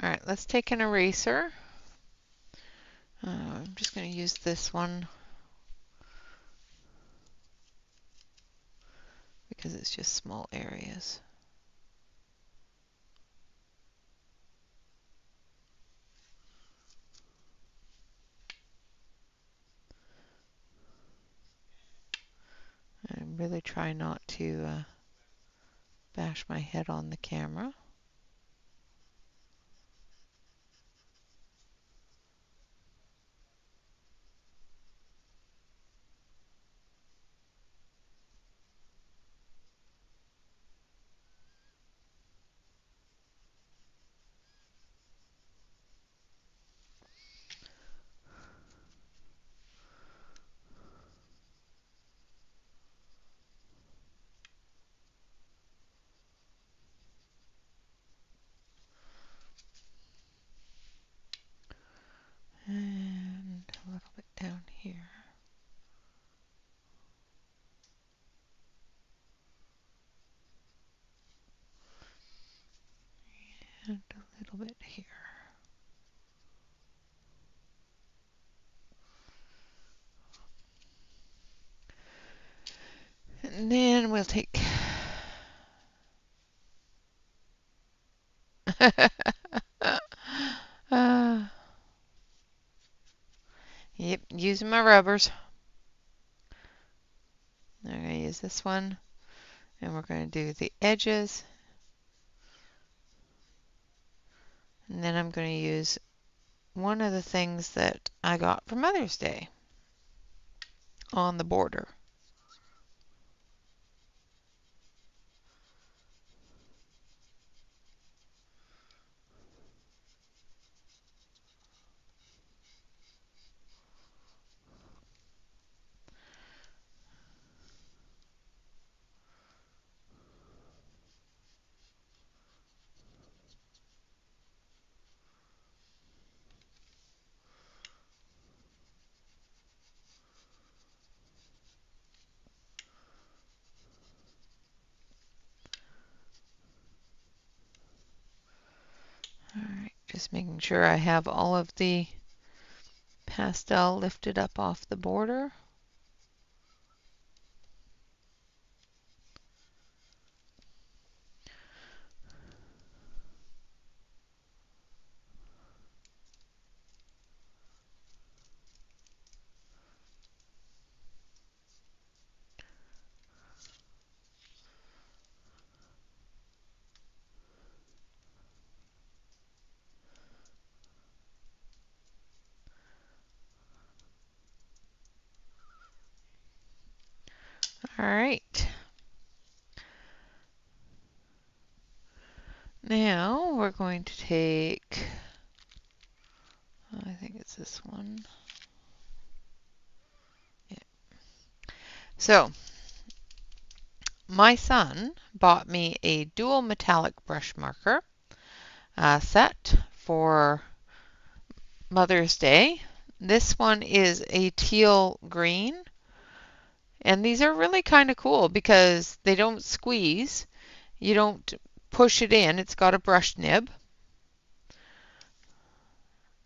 All right, let's take an eraser. I'm just going to use this one because it's just small areas. I really try not to bash my head on the camera. And a little bit down here. And a little bit here. And then we'll take yep, using my rubbers. I'm going to use this one, and we're going to do the edges. And then I'm going to use one of the things that I got for Mother's Day on the border. Just making sure I have all of the pastel lifted up off the border. All right. Now we're going to take, I think it's this one. Yeah. So my son bought me a dual metallic brush marker set for Mother's Day. This one is a teal green, and these are really kind of cool because they don't squeeze. You don't push it in. It's got a brush nib,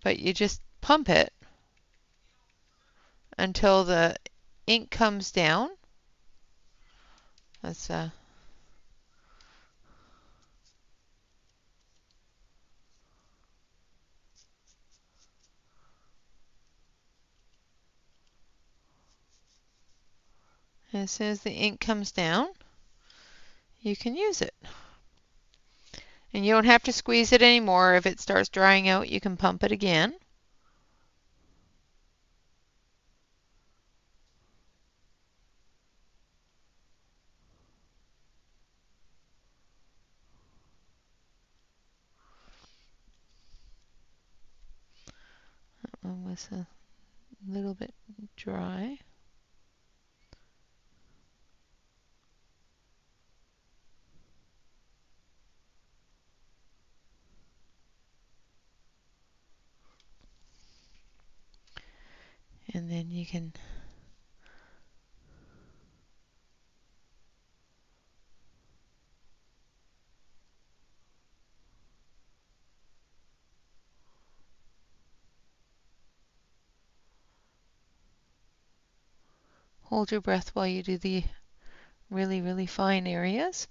but you just pump it until the ink comes down. That's as soon as the ink comes down, you can use it. And you don't have to squeeze it anymore. If it starts drying out, you can pump it again. That one was a little bit dry. And then you can hold your breath while you do the really, really fine areas.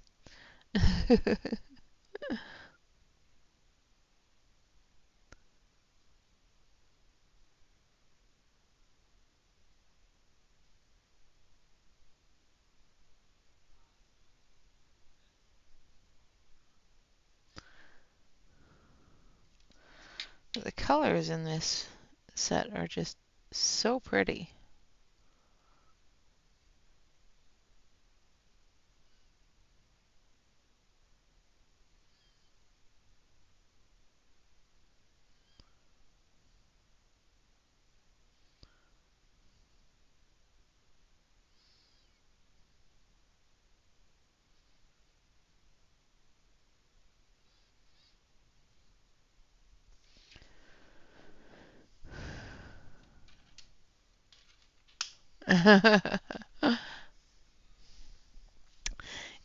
The colors in this set are just so pretty.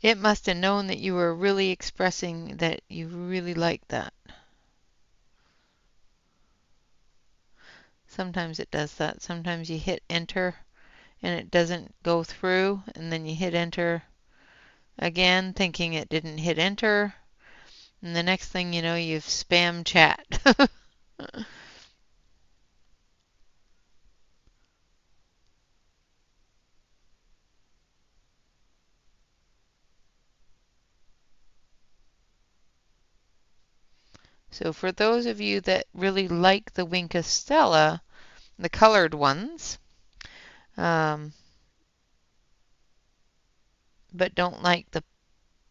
It must have known that you were really expressing that you really like that. Sometimes it does that. Sometimes you hit enter and it doesn't go through, and then you hit enter again thinking it didn't hit enter, and the next thing you know you've spam chat. So for those of you that really like the Wink of Stella, the colored ones, but don't like the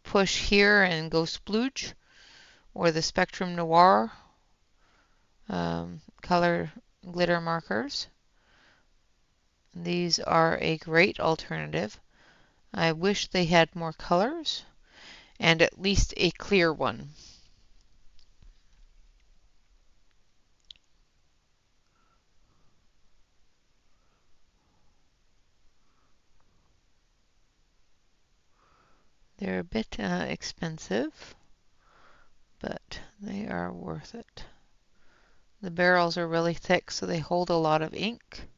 push here and go splooge, or the Spectrum Noir color glitter markers, these are a great alternative. I wish they had more colors and at least a clear one. They're a bit expensive, but they are worth it. The barrels are really thick, so they hold a lot of ink.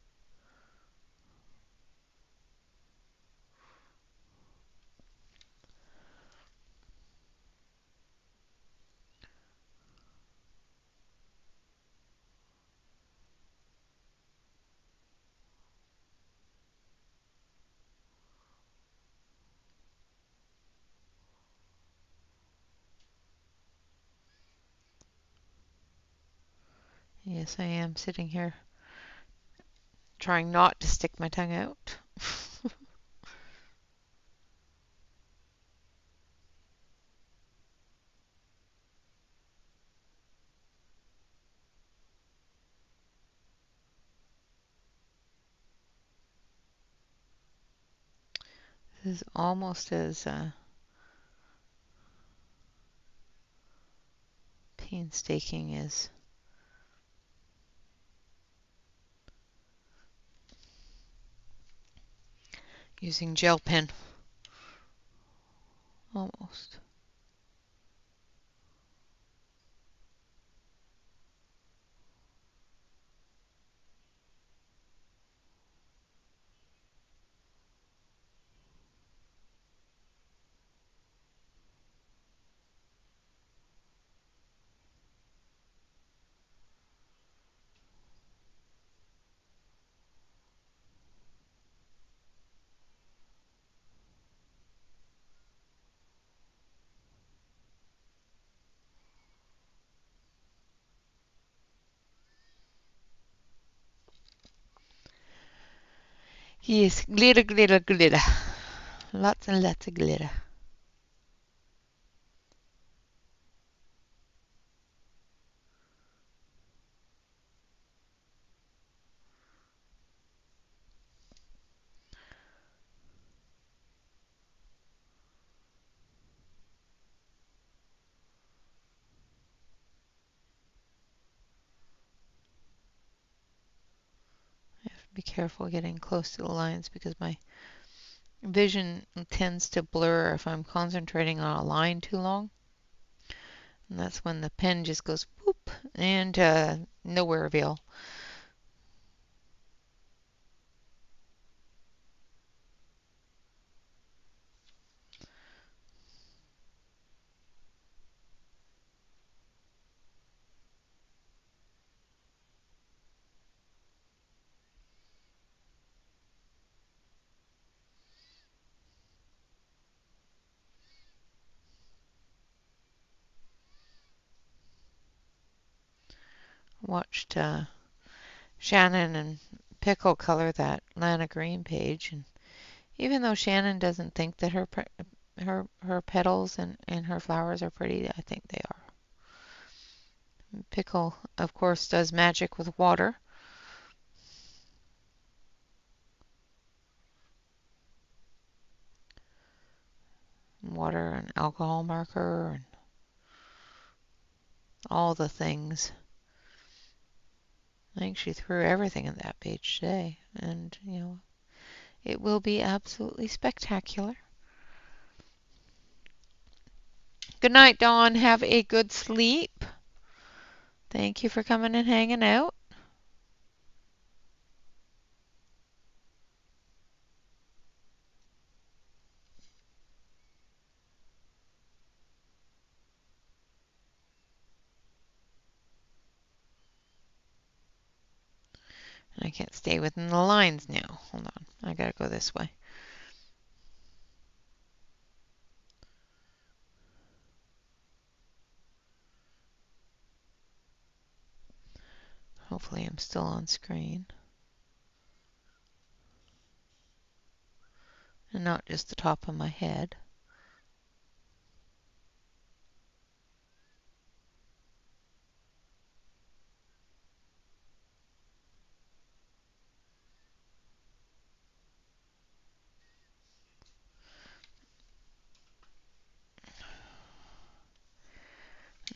Yes, I am sitting here trying not to stick my tongue out. This is almost as painstaking as using gel pen. Almost. Yes, glitter, glitter, glitter. Lots and lots of glitter. I have to be careful getting close to the lines because my vision tends to blur if I'm concentrating on a line too long. And that's when the pen just goes whoop and nowhereville. Watched Shannon and Pickle color that Lana Green page, and even though Shannon doesn't think that her petals and her flowers are pretty, I think they are. Pickle, of course, does magic with water. Water and alcohol marker and all the things. I think she threw everything in that page today, and it will be absolutely spectacular. Good night, Dawn. Have a good sleep. Thank you for coming and hanging out. And I can't stay within the lines now. Hold on. I gotta go this way. Hopefully I'm still on screen. And not just the top of my head.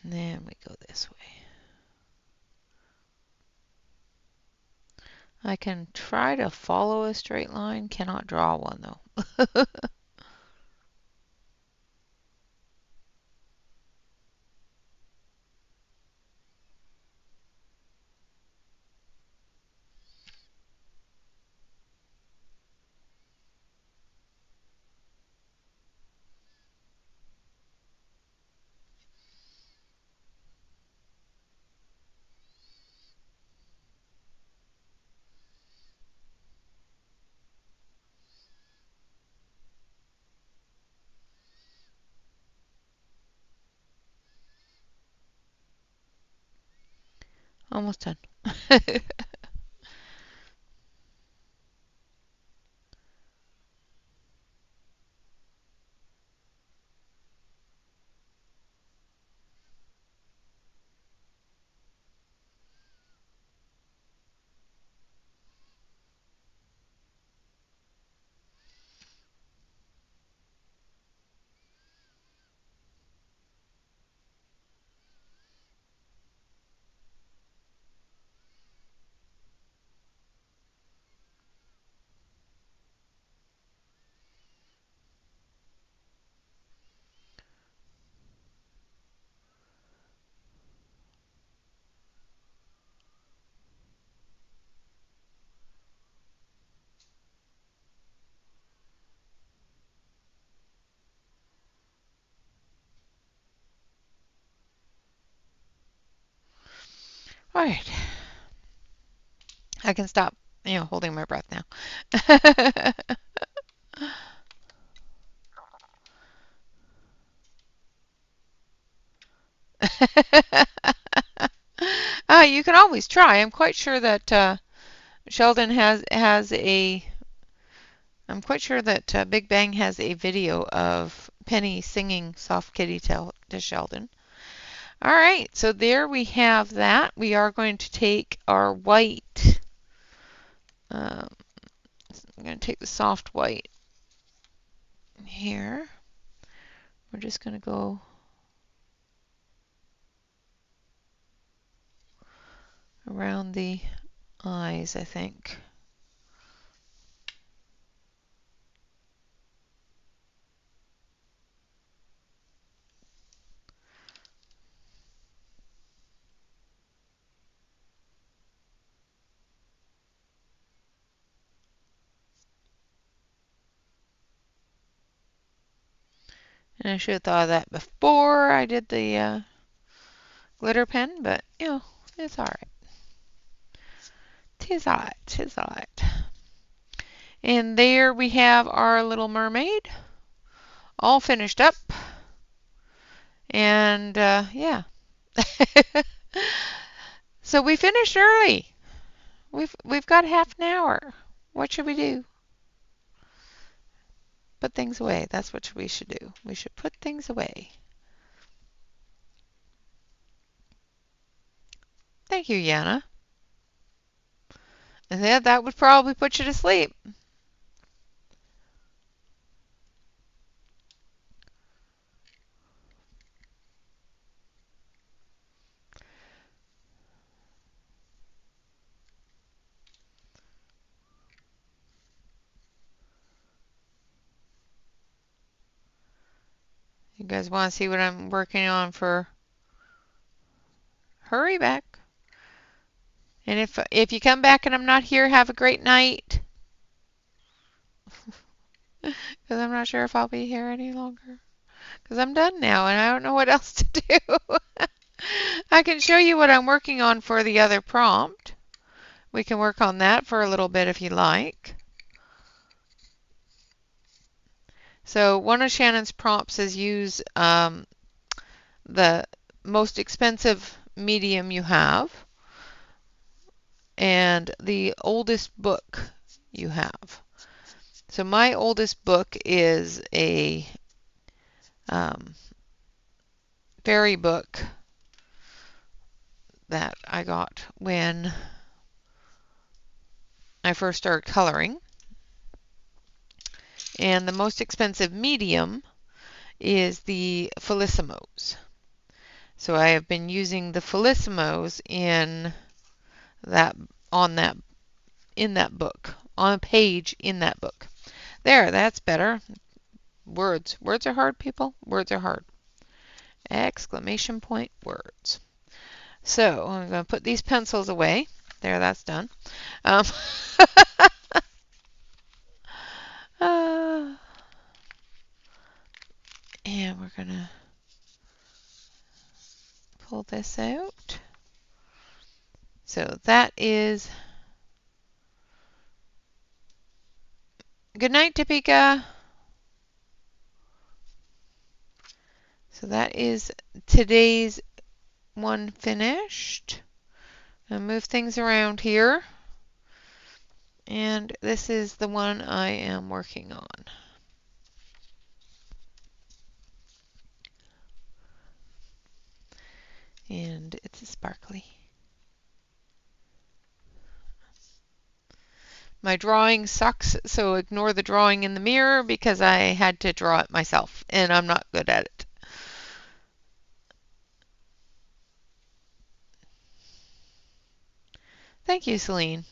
And then we go this way. I can try to follow a straight line, cannot draw one though. Almost done. All right. I can stop, holding my breath now. You can always try. I'm quite sure that Sheldon has a. I'm quite sure that Big Bang has a video of Penny singing "Soft Kitty" to Sheldon. All right, so there we have that. We are going to take our white. I'm going to take the soft white here. We're just going to go around the eyes, I think. And I should have thought of that before I did the glitter pen, but it's all right. Tis all right, tis all right. And there we have our little mermaid, all finished up. And yeah. So we finished early. We've got half an hour. What should we do? Put things away. That's what we should do. We should put things away. Thank you, Yana. And that would probably put you to sleep. You guys want to see what I'm working on for hurry back. And if you come back and I'm not here, have a great night. Because I'm not sure if I'll be here any longer. Because I'm done now and I don't know what else to do. I can show you what I'm working on for the other prompt. We can work on that for a little bit if you like. So one of Shannon's prompts is use the most expensive medium you have and the oldest book you have. So my oldest book is a fairy book that I got when I first started coloring. And the most expensive medium is the Felissimos. So I have been using the Felissimos in that book, on a page in that book. There, that's better. Words. Words are hard, people. Words are hard. Exclamation point words. So I'm going to put these pencils away. There, that's done. And we're going to pull this out. So that is... Good night, Topeka. So that is today's one finished. I move things around here, and this is the one I am working on. And it's a sparkly. My drawing sucks, so ignore the drawing in the mirror because I had to draw it myself, and I'm not good at it. Thank you, Celine.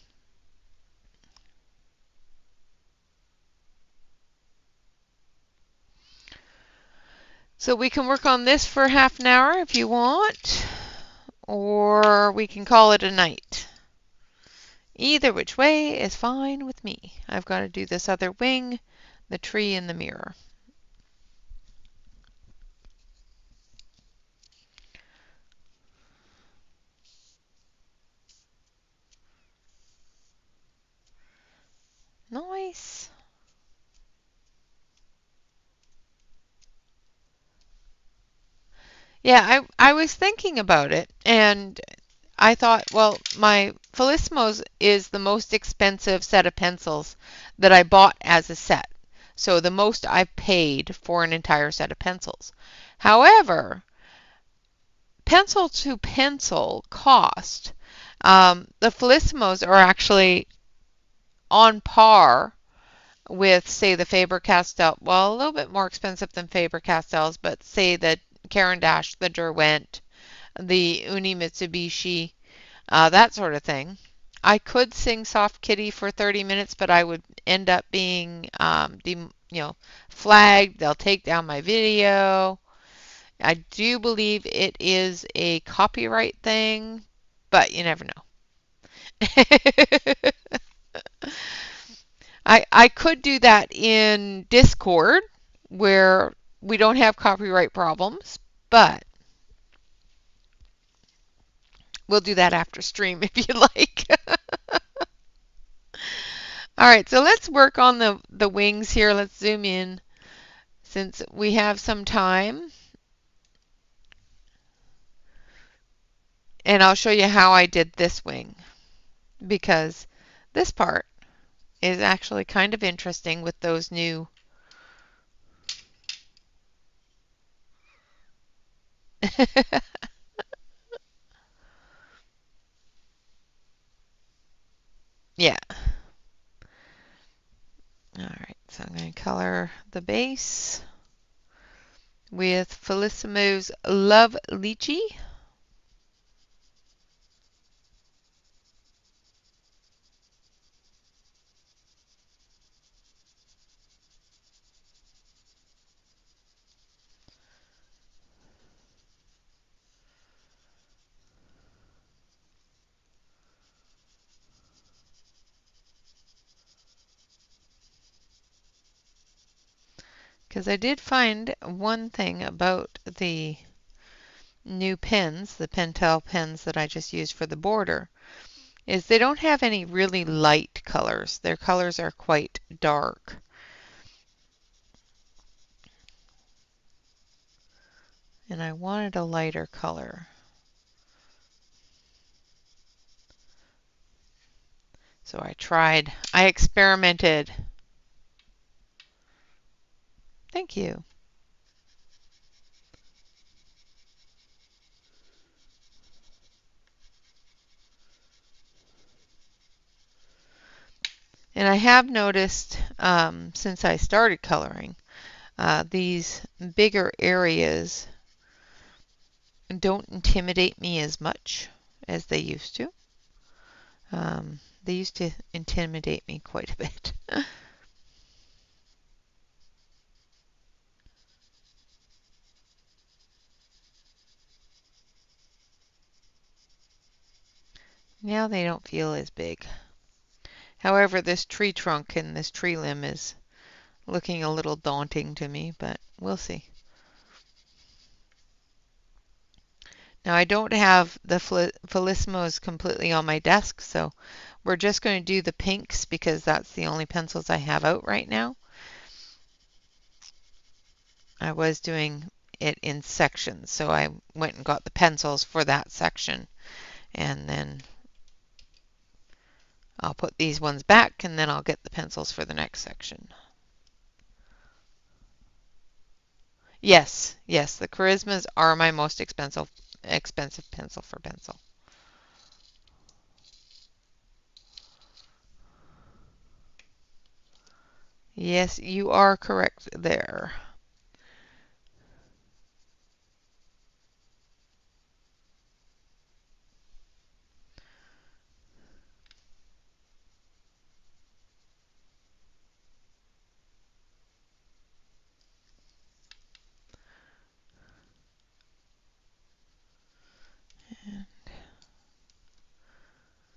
So we can work on this for half an hour if you want, or we can call it a night. Either which way is fine with me. I've got to do this other wing, the tree, and the mirror. Nice. Yeah, I was thinking about it, and I thought, well, my Felismos is the most expensive set of pencils that I bought as a set. So the most I've paid for an entire set of pencils. However, pencil to pencil cost, the Felismos are actually on par with, say, the Faber-Castell, well, a little bit more expensive than Faber-Castells, but say the Caran d'Ache, the Derwent, the Uni Mitsubishi, that sort of thing. I could sing Soft Kitty for 30 minutes, but I would end up being flagged. They'll take down my video. I do believe it is a copyright thing, but you never know. I could do that in Discord where we don't have copyright problems, but we'll do that after stream if you like. All right, so let's work on the wings here. Let's zoom in since we have some time. And I'll show you how I did this wing because this part is actually kind of interesting with those new yeah. All right, so I'm going to color the base with Felissimo's Love Lychee. Because I did find one thing about the new pens, the Pentel pens that I just used for the border, is they don't have any really light colors. Their colors are quite dark. And I wanted a lighter color. So I experimented. Thank you. And I have noticed since I started coloring, these bigger areas don't intimidate me as much as they used to. They used to intimidate me quite a bit. Now they don't feel as big. However, this tree trunk and this tree limb is looking a little daunting to me, but we'll see. Now I don't have the Felismos completely on my desk, so we're just going to do the pinks because that's the only pencils I have out right now. I was doing it in sections, so I went and got the pencils for that section and then I'll put these ones back and then I'll get the pencils for the next section. Yes, yes, the Charismas are my most expensive pencil for pencil. Yes, you are correct there.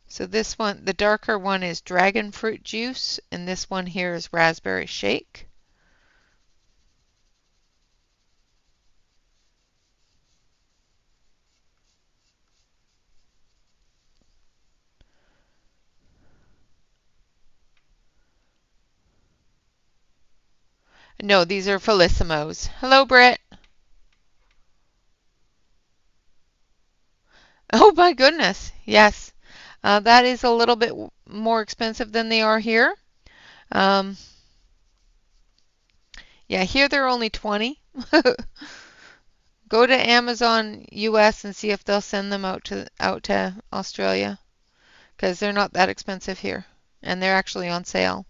So this one, the darker one is dragon fruit juice, and this one here is raspberry shake. No, these are Felissimos. Hello, Britt. Oh my goodness, yes. That is a little bit more expensive than they are here. Um, yeah, here they're only 20. Go to Amazon US and see if they'll send them out to Australia, because they're not that expensive here, and they're actually on sale.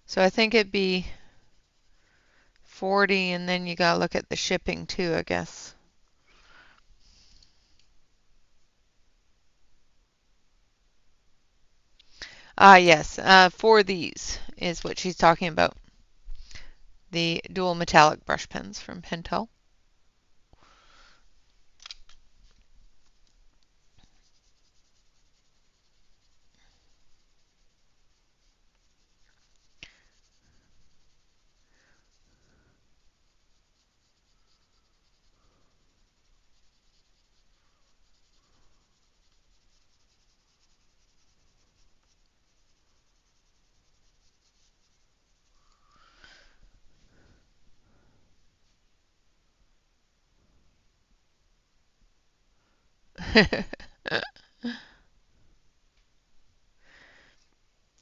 So I think it'd be 40, and then you gotta look at the shipping too, I guess. Yes, for these is what she's talking about. The dual metallic brush pens from Pentel.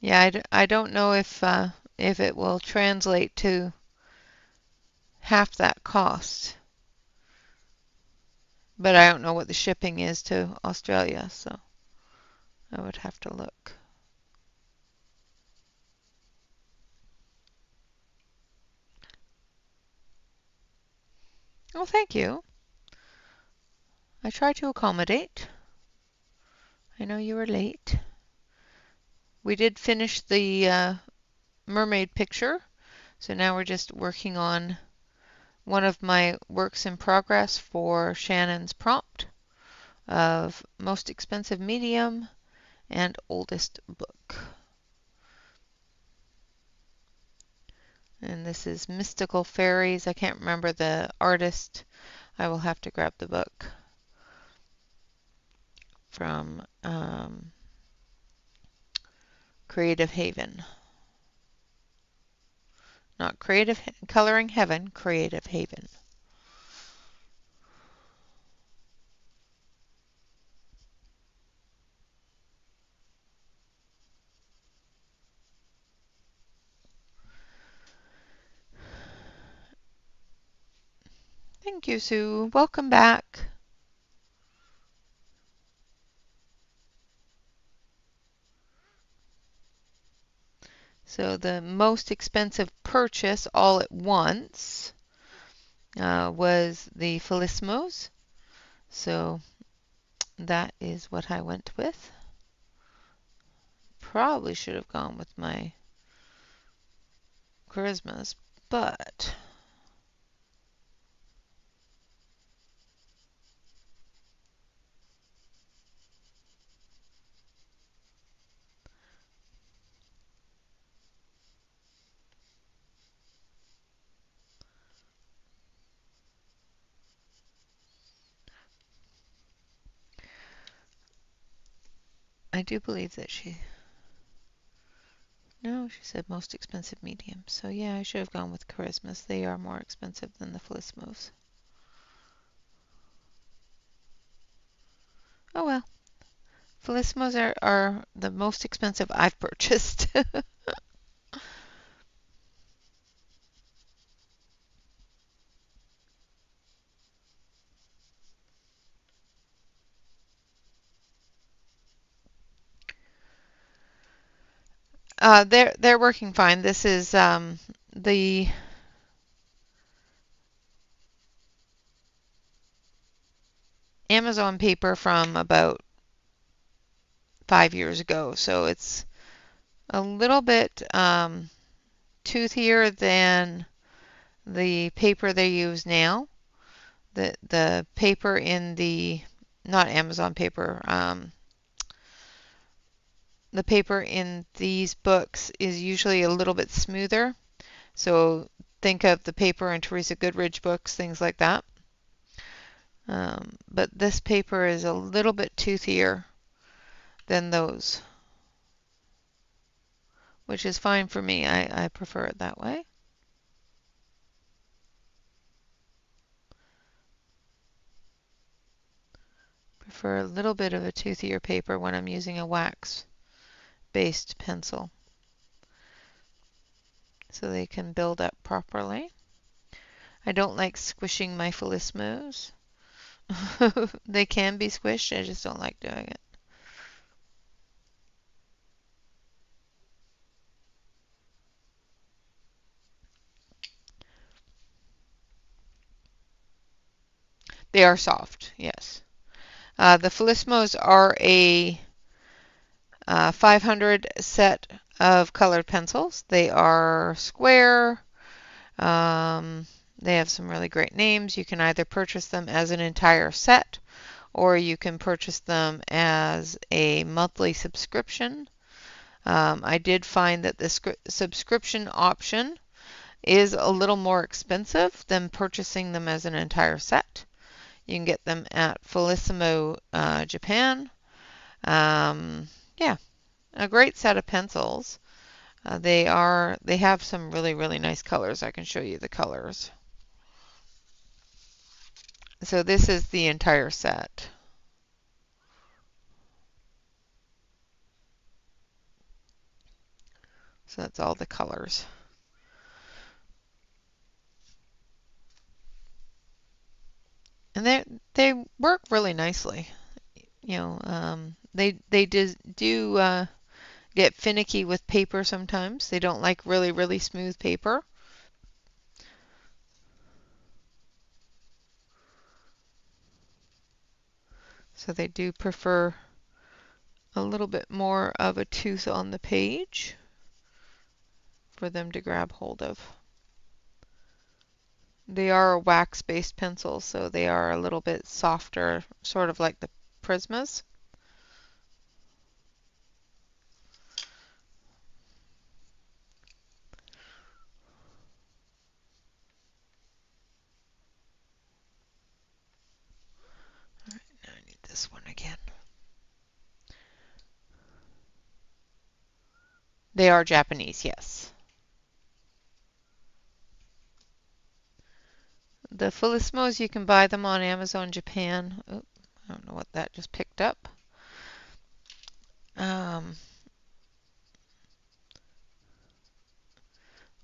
Yeah, I don't know if it will translate to half that cost, but I don't know what the shipping is to Australia, so I would have to look. Oh, thank you. I try to accommodate. I know you were late. We did finish the mermaid picture, so now we're just working on one of my works in progress for Shannon's prompt of most expensive medium and oldest book. And this is Mystical Fairies. I can't remember the artist. I will have to grab the book from Creative Haven. Not Creative Coloring Heaven, Creative Haven. Thank you, Sue. Welcome back. So the most expensive purchase all at once was the Felissimos. So that is what I went with. Probably should have gone with my Charismas, but I do believe that no, she said most expensive medium. So yeah, I should have gone with Charismas. They are more expensive than the Felismos. Oh well. Felismos are the most expensive I've purchased. They're working fine. This is the Amazon paper from about 5 years ago, so it's a little bit toothier than the paper they use now. The paper in the not Amazon paper, the paper in these books is usually a little bit smoother. So think of the paper in Teresa Goodridge books, things like that. But this paper is a little bit toothier than those, which is fine for me. I prefer it that way. Prefer a little bit of a toothier paper when I'm using a wax-based pencil, so they can build up properly. I don't like squishing my Felismos. They can be squished, I just don't like doing it. They are soft, yes. The Felismos are a 500 set of colored pencils. They are square. They have some really great names. You can either purchase them as an entire set, or you can purchase them as a monthly subscription. I did find that the subscription option is a little more expensive than purchasing them as an entire set. You can get them at Felissimo, Japan. Yeah, a great set of pencils. They have some really nice colors. I can show you the colors. So this is the entire set. So that's all the colors. And they work really nicely. You know, they do get finicky with paper sometimes. They don't like really smooth paper. So they do prefer a little bit more of a tooth on the page for them to grab hold of. They are a wax-based pencil, so they are a little bit softer, sort of like the Prismas. All right, now I need this one again. They are Japanese, yes. The Felismos, you can buy them on Amazon Japan. Oh, I don't know what that just picked up.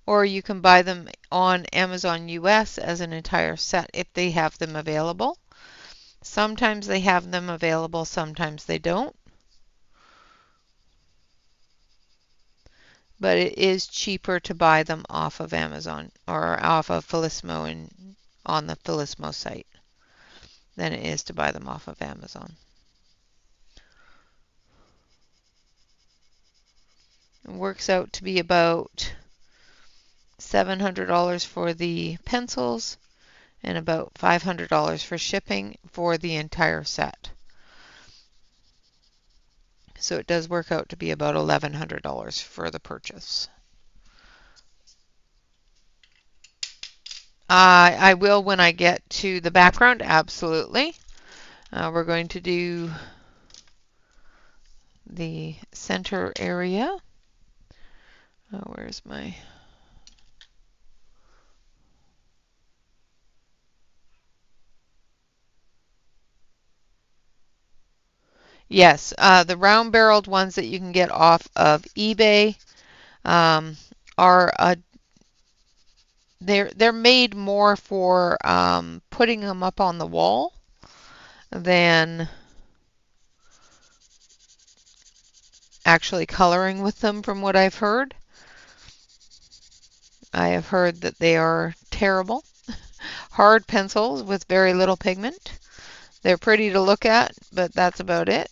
Or you can buy them on Amazon US as an entire set if they have them available. Sometimes they have them available, sometimes they don't. But it is cheaper to buy them off of Amazon or off of Felismo and on the Felismo site than it is to buy them off of Amazon. It works out to be about $700 for the pencils and about $500 for shipping for the entire set. So it does work out to be about $1,100 for the purchase. I will when I get to the background, absolutely. We're going to do the center area. Oh, where's my... Yes, the round-barreled ones that you can get off of eBay are they're made more for putting them up on the wall than actually coloring with them, from what I've heard. I have heard that they are terrible. Hard pencils with very little pigment. They're pretty to look at, but that's about it.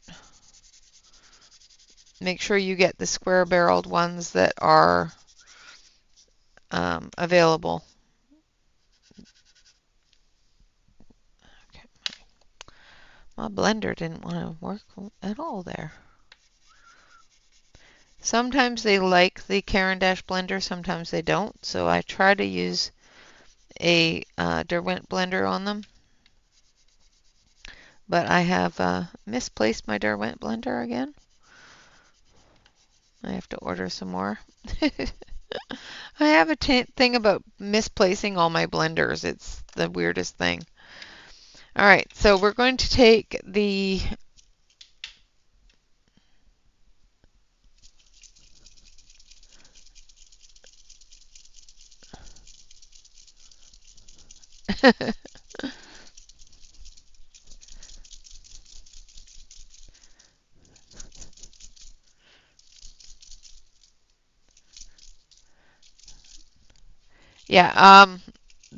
Make sure you get the square-barreled ones that are available. Okay. My blender didn't want to work at all there. Sometimes they like the Caran d'Ache blender, sometimes they don't. So I try to use a Derwent blender on them. But I have misplaced my Derwent blender again. I have to order some more. I have a thing about misplacing all my blenders. It's the weirdest thing. All right, so we're going to take the yeah,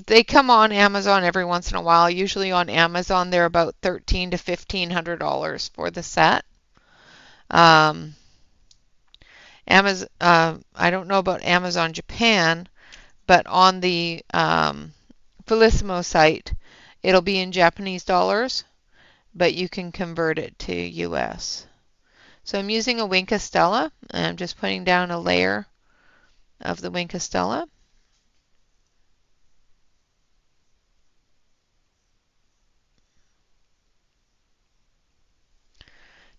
they come on Amazon every once in a while. Usually on Amazon they're about $1,300 to $1,500 for the set. Um, Amazon, I don't know about Amazon Japan, but on the Felissimo site, it'll be in Japanese dollars, but you can convert it to US. So I'm using a Wink Stella, and I'm just putting down a layer of the Wink Stella.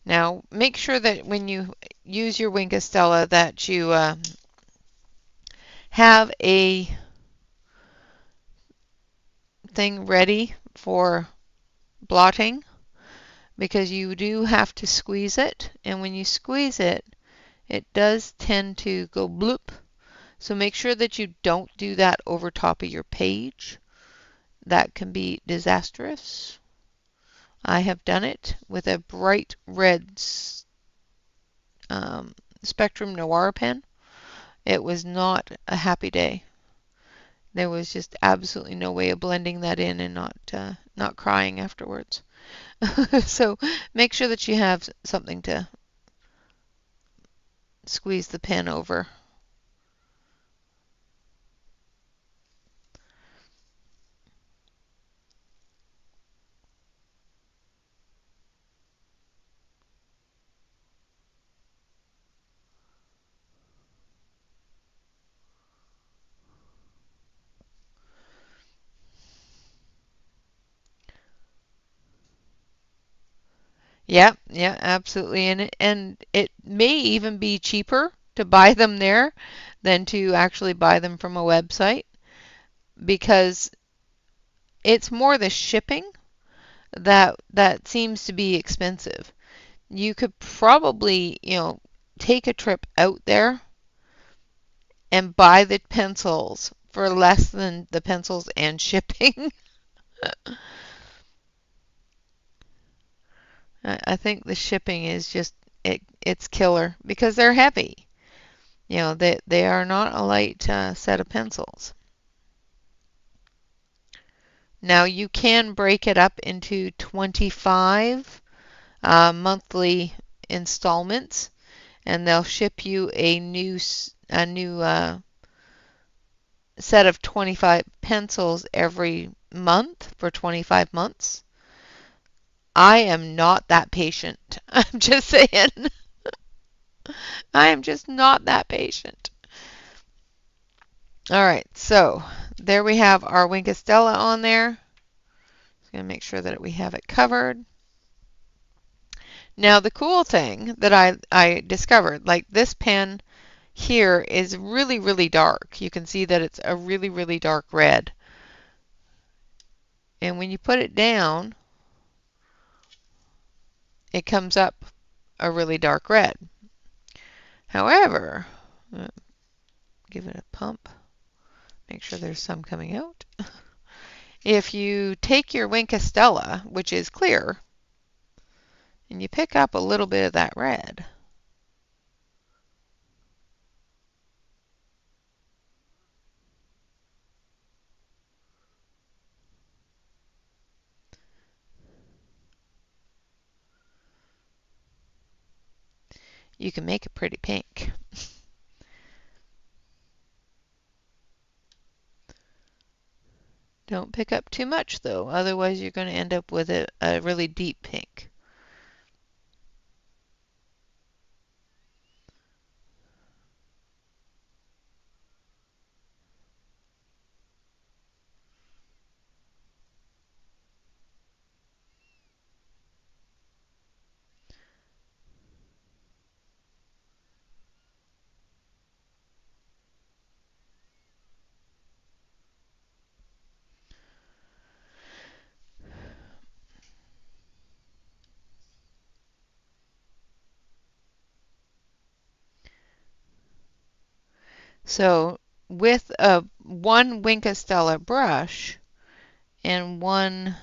Now, make sure that when you use your Wink Stella that you have a thing ready for blotting, because you do have to squeeze it, and when you squeeze it, it does tend to go bloop. So make sure that you don't do that over top of your page. That can be disastrous. I have done it with a bright red Spectrum Noir pen. It was not a happy day. There was just absolutely no way of blending that in and not crying afterwards. So make sure that you have something to squeeze the pen over. Yeah, yeah, absolutely. And it may even be cheaper to buy them there than to actually buy them from a website, because it's more the shipping that seems to be expensive. You could probably, take a trip out there and buy the pencils for less than the pencils and shipping. I think the shipping is just it's killer because they're heavy. They are not a light set of pencils. Now you can break it up into 25 monthly installments, and they'll ship you a new set of 25 pencils every month for 25 months. I am not that patient. I'm just saying. I am just not that patient. All right, so there we have our Wink Stella on there. Just going to make sure that we have it covered. Now the cool thing that I discovered, like this pen here is really, really dark. You can see that it's a really, really dark red. And when you put it down, it comes up a really dark red. However, give it a pump, make sure there's some coming out. If you take your Wink Estella, which is clear, and you pick up a little bit of that red, you can make a pretty pink. Don't pick up too much though, otherwise you're going to end up with a really deep pink. So with one Wink Estella brush and one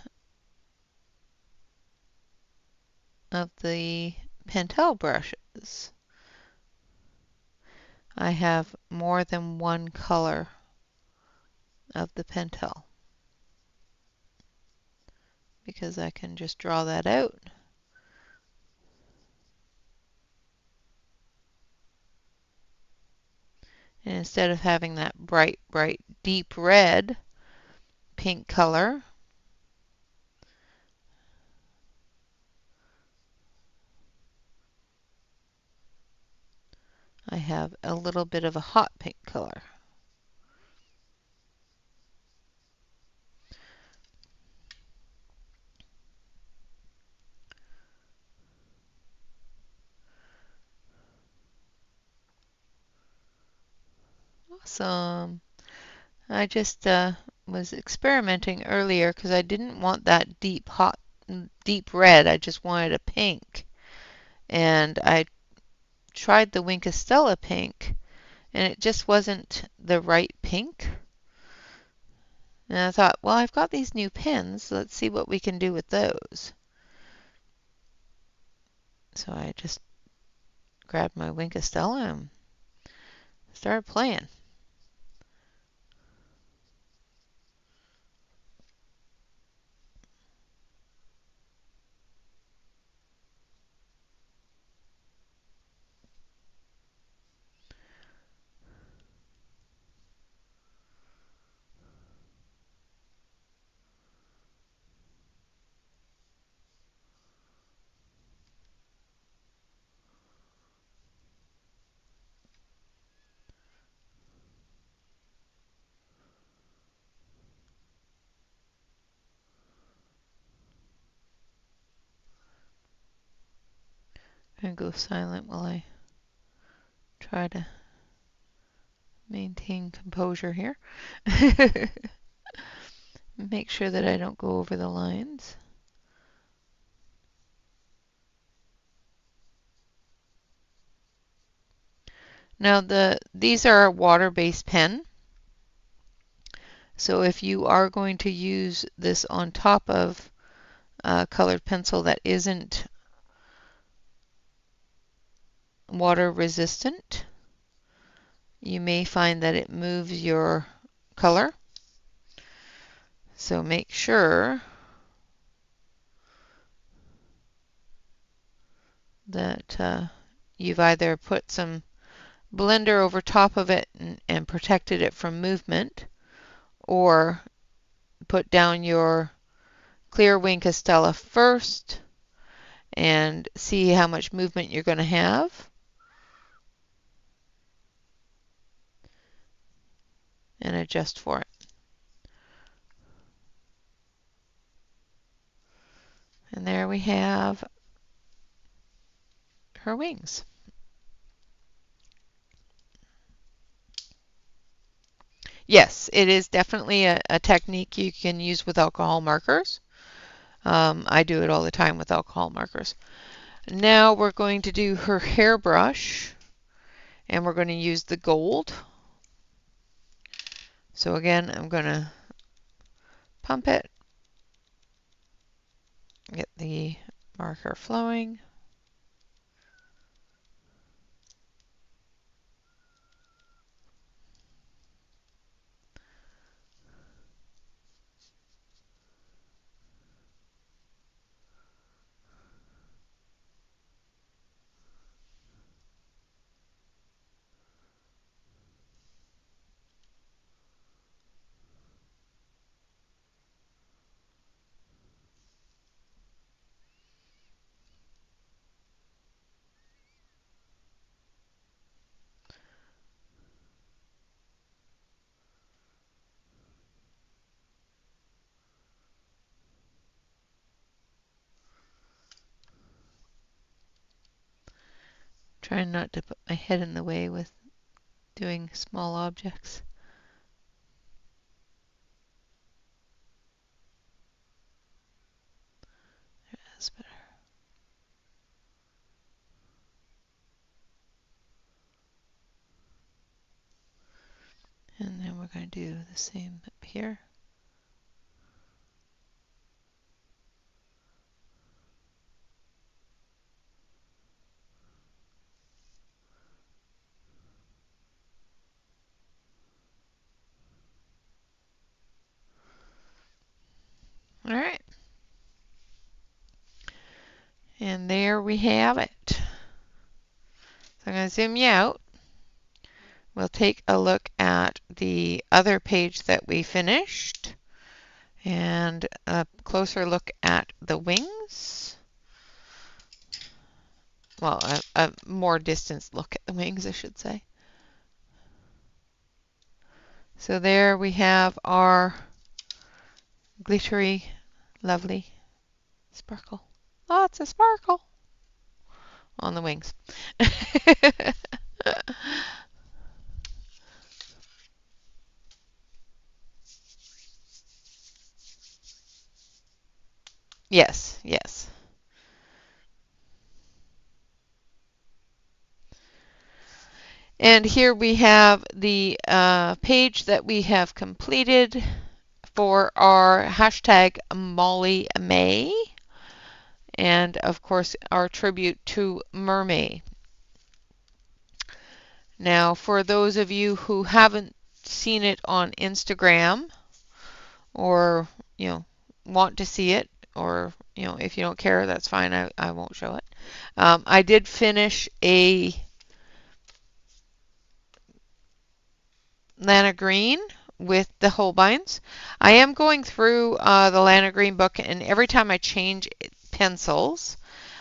of the Pentel brushes, I have more than one color of the Pentel, because I can just draw that out. And instead of having that bright, bright, deep red pink color, I have a little bit of a hot pink color. Awesome. I just was experimenting earlier because I didn't want that deep red. I just wanted a pink. And I tried the Wink Estella pink, and it just wasn't the right pink. And I thought, well, I've got these new pens. Let's see what we can do with those. So I just grabbed my Wink Estella and started playing. I'm going to go silent while I try to maintain composure here. Make sure that I don't go over the lines. Now these are a water-based pen. So if you are going to use this on top of a colored pencil that isn't water resistant, you may find that it moves your color. So make sure that you've either put some blender over top of it and protected it from movement, or put down your clear Wink Estella first and see how much movement you're going to have. And adjust for it. And there we have her wings. Yes, it is definitely a technique you can use with alcohol markers. I do it all the time with alcohol markers. Now we're going to do her hairbrush, and we're going to use the gold. So again, I'm going to pump it, get the marker flowing. Trying not to put my head in the way with doing small objects. That's better. And then we're going to do the same up here. All right. And there we have it. So I'm going to zoom you out. We'll take a look at the other page that we finished and a closer look at the wings. Well, a more distance look at the wings, I should say. So there we have our glittery, lovely sparkle. Lots of sparkle on the wings. Yes, yes. And here we have the page that we have completed for our hashtag Molly May, and of course our tribute to MerMay. Now, for those of you who haven't seen it on Instagram, or want to see it, or if you don't care, that's fine. I won't show it. I did finish a Lana Green with the Holbeins. I am going through the Lana Green book, and every time I change pencils,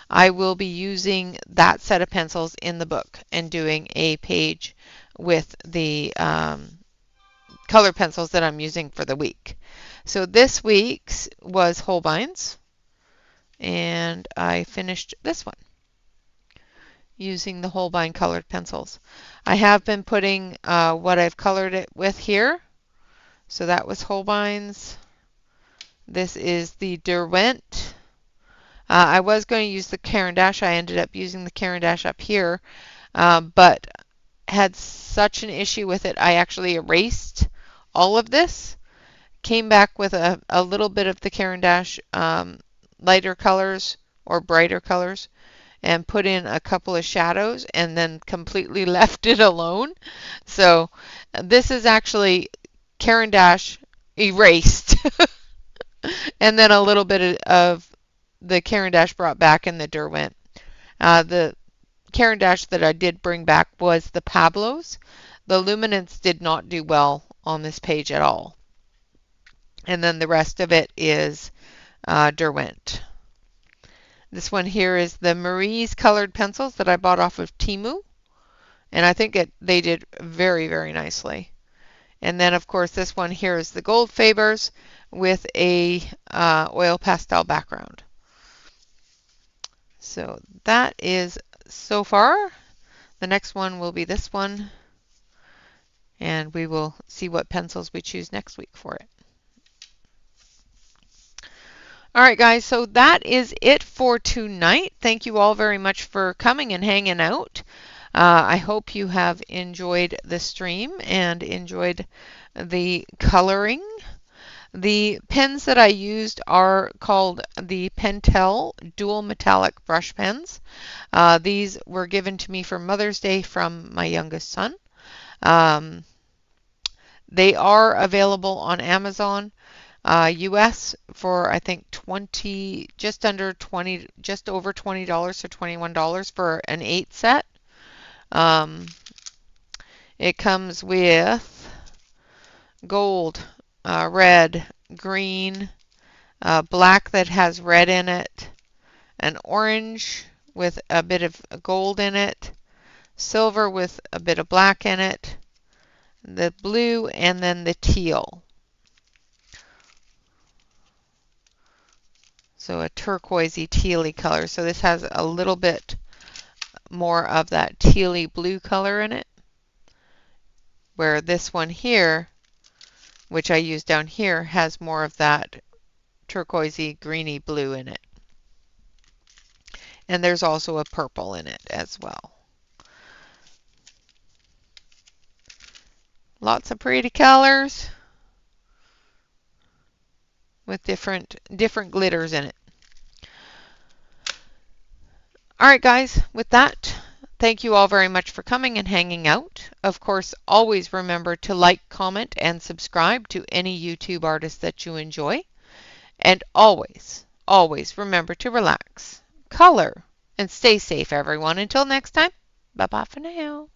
I will be using that set of pencils in the book and doing a page with the color pencils that I'm using for the week. So this week's was Holbeins, and I finished this one using the Holbein colored pencils. I have been putting what I've colored it with here. So that was Holbein's. This is the Derwent. I was going to use the Caran d'Ache. I ended up using the Caran d'Ache up here, but had such an issue with it, I actually erased all of this. Came back with a little bit of the Caran d'Ache lighter colors or brighter colors, and put in a couple of shadows, and then completely left it alone. So this is actually Caran d'Ache erased, and then a little bit of the Caran d'Ache brought back in the Derwent. The Caran d'Ache that I did bring back was the Pablos. The luminance did not do well on this page at all. And then the rest of it is Derwent. This one here is the Marie's colored pencils that I bought off of Temu, and I think they did very, very nicely. And then, of course, this one here is the Gold Fabers with a oil pastel background. So that is so far. The next one will be this one, and we will see what pencils we choose next week for it. All right, guys, so that is it for tonight. Thank you all very much for coming and hanging out. I hope you have enjoyed the stream and enjoyed the coloring. The pens that I used are called the Pentel Dual Metallic Brush Pens. These were given to me for Mother's Day from my youngest son. They are available on Amazon US for I think just over $20, so $21 for an 8 set. It comes with gold, red, green, black that has red in it, an orange with a bit of gold in it, silver with a bit of black in it, the blue, and then the teal. So a turquoisey tealy color. So this has a little bit more of that tealy blue color in it, where this one here, which I use down here, has more of that turquoisey greeny blue in it. And there's also a purple in it as well. Lots of pretty colors with different glitters in it. All right, guys, with that, thank you all very much for coming and hanging out. Of course, always remember to like, comment, and subscribe to any YouTube artist that you enjoy. And always, always remember to relax, color, and stay safe, everyone. Until next time, bye-bye for now.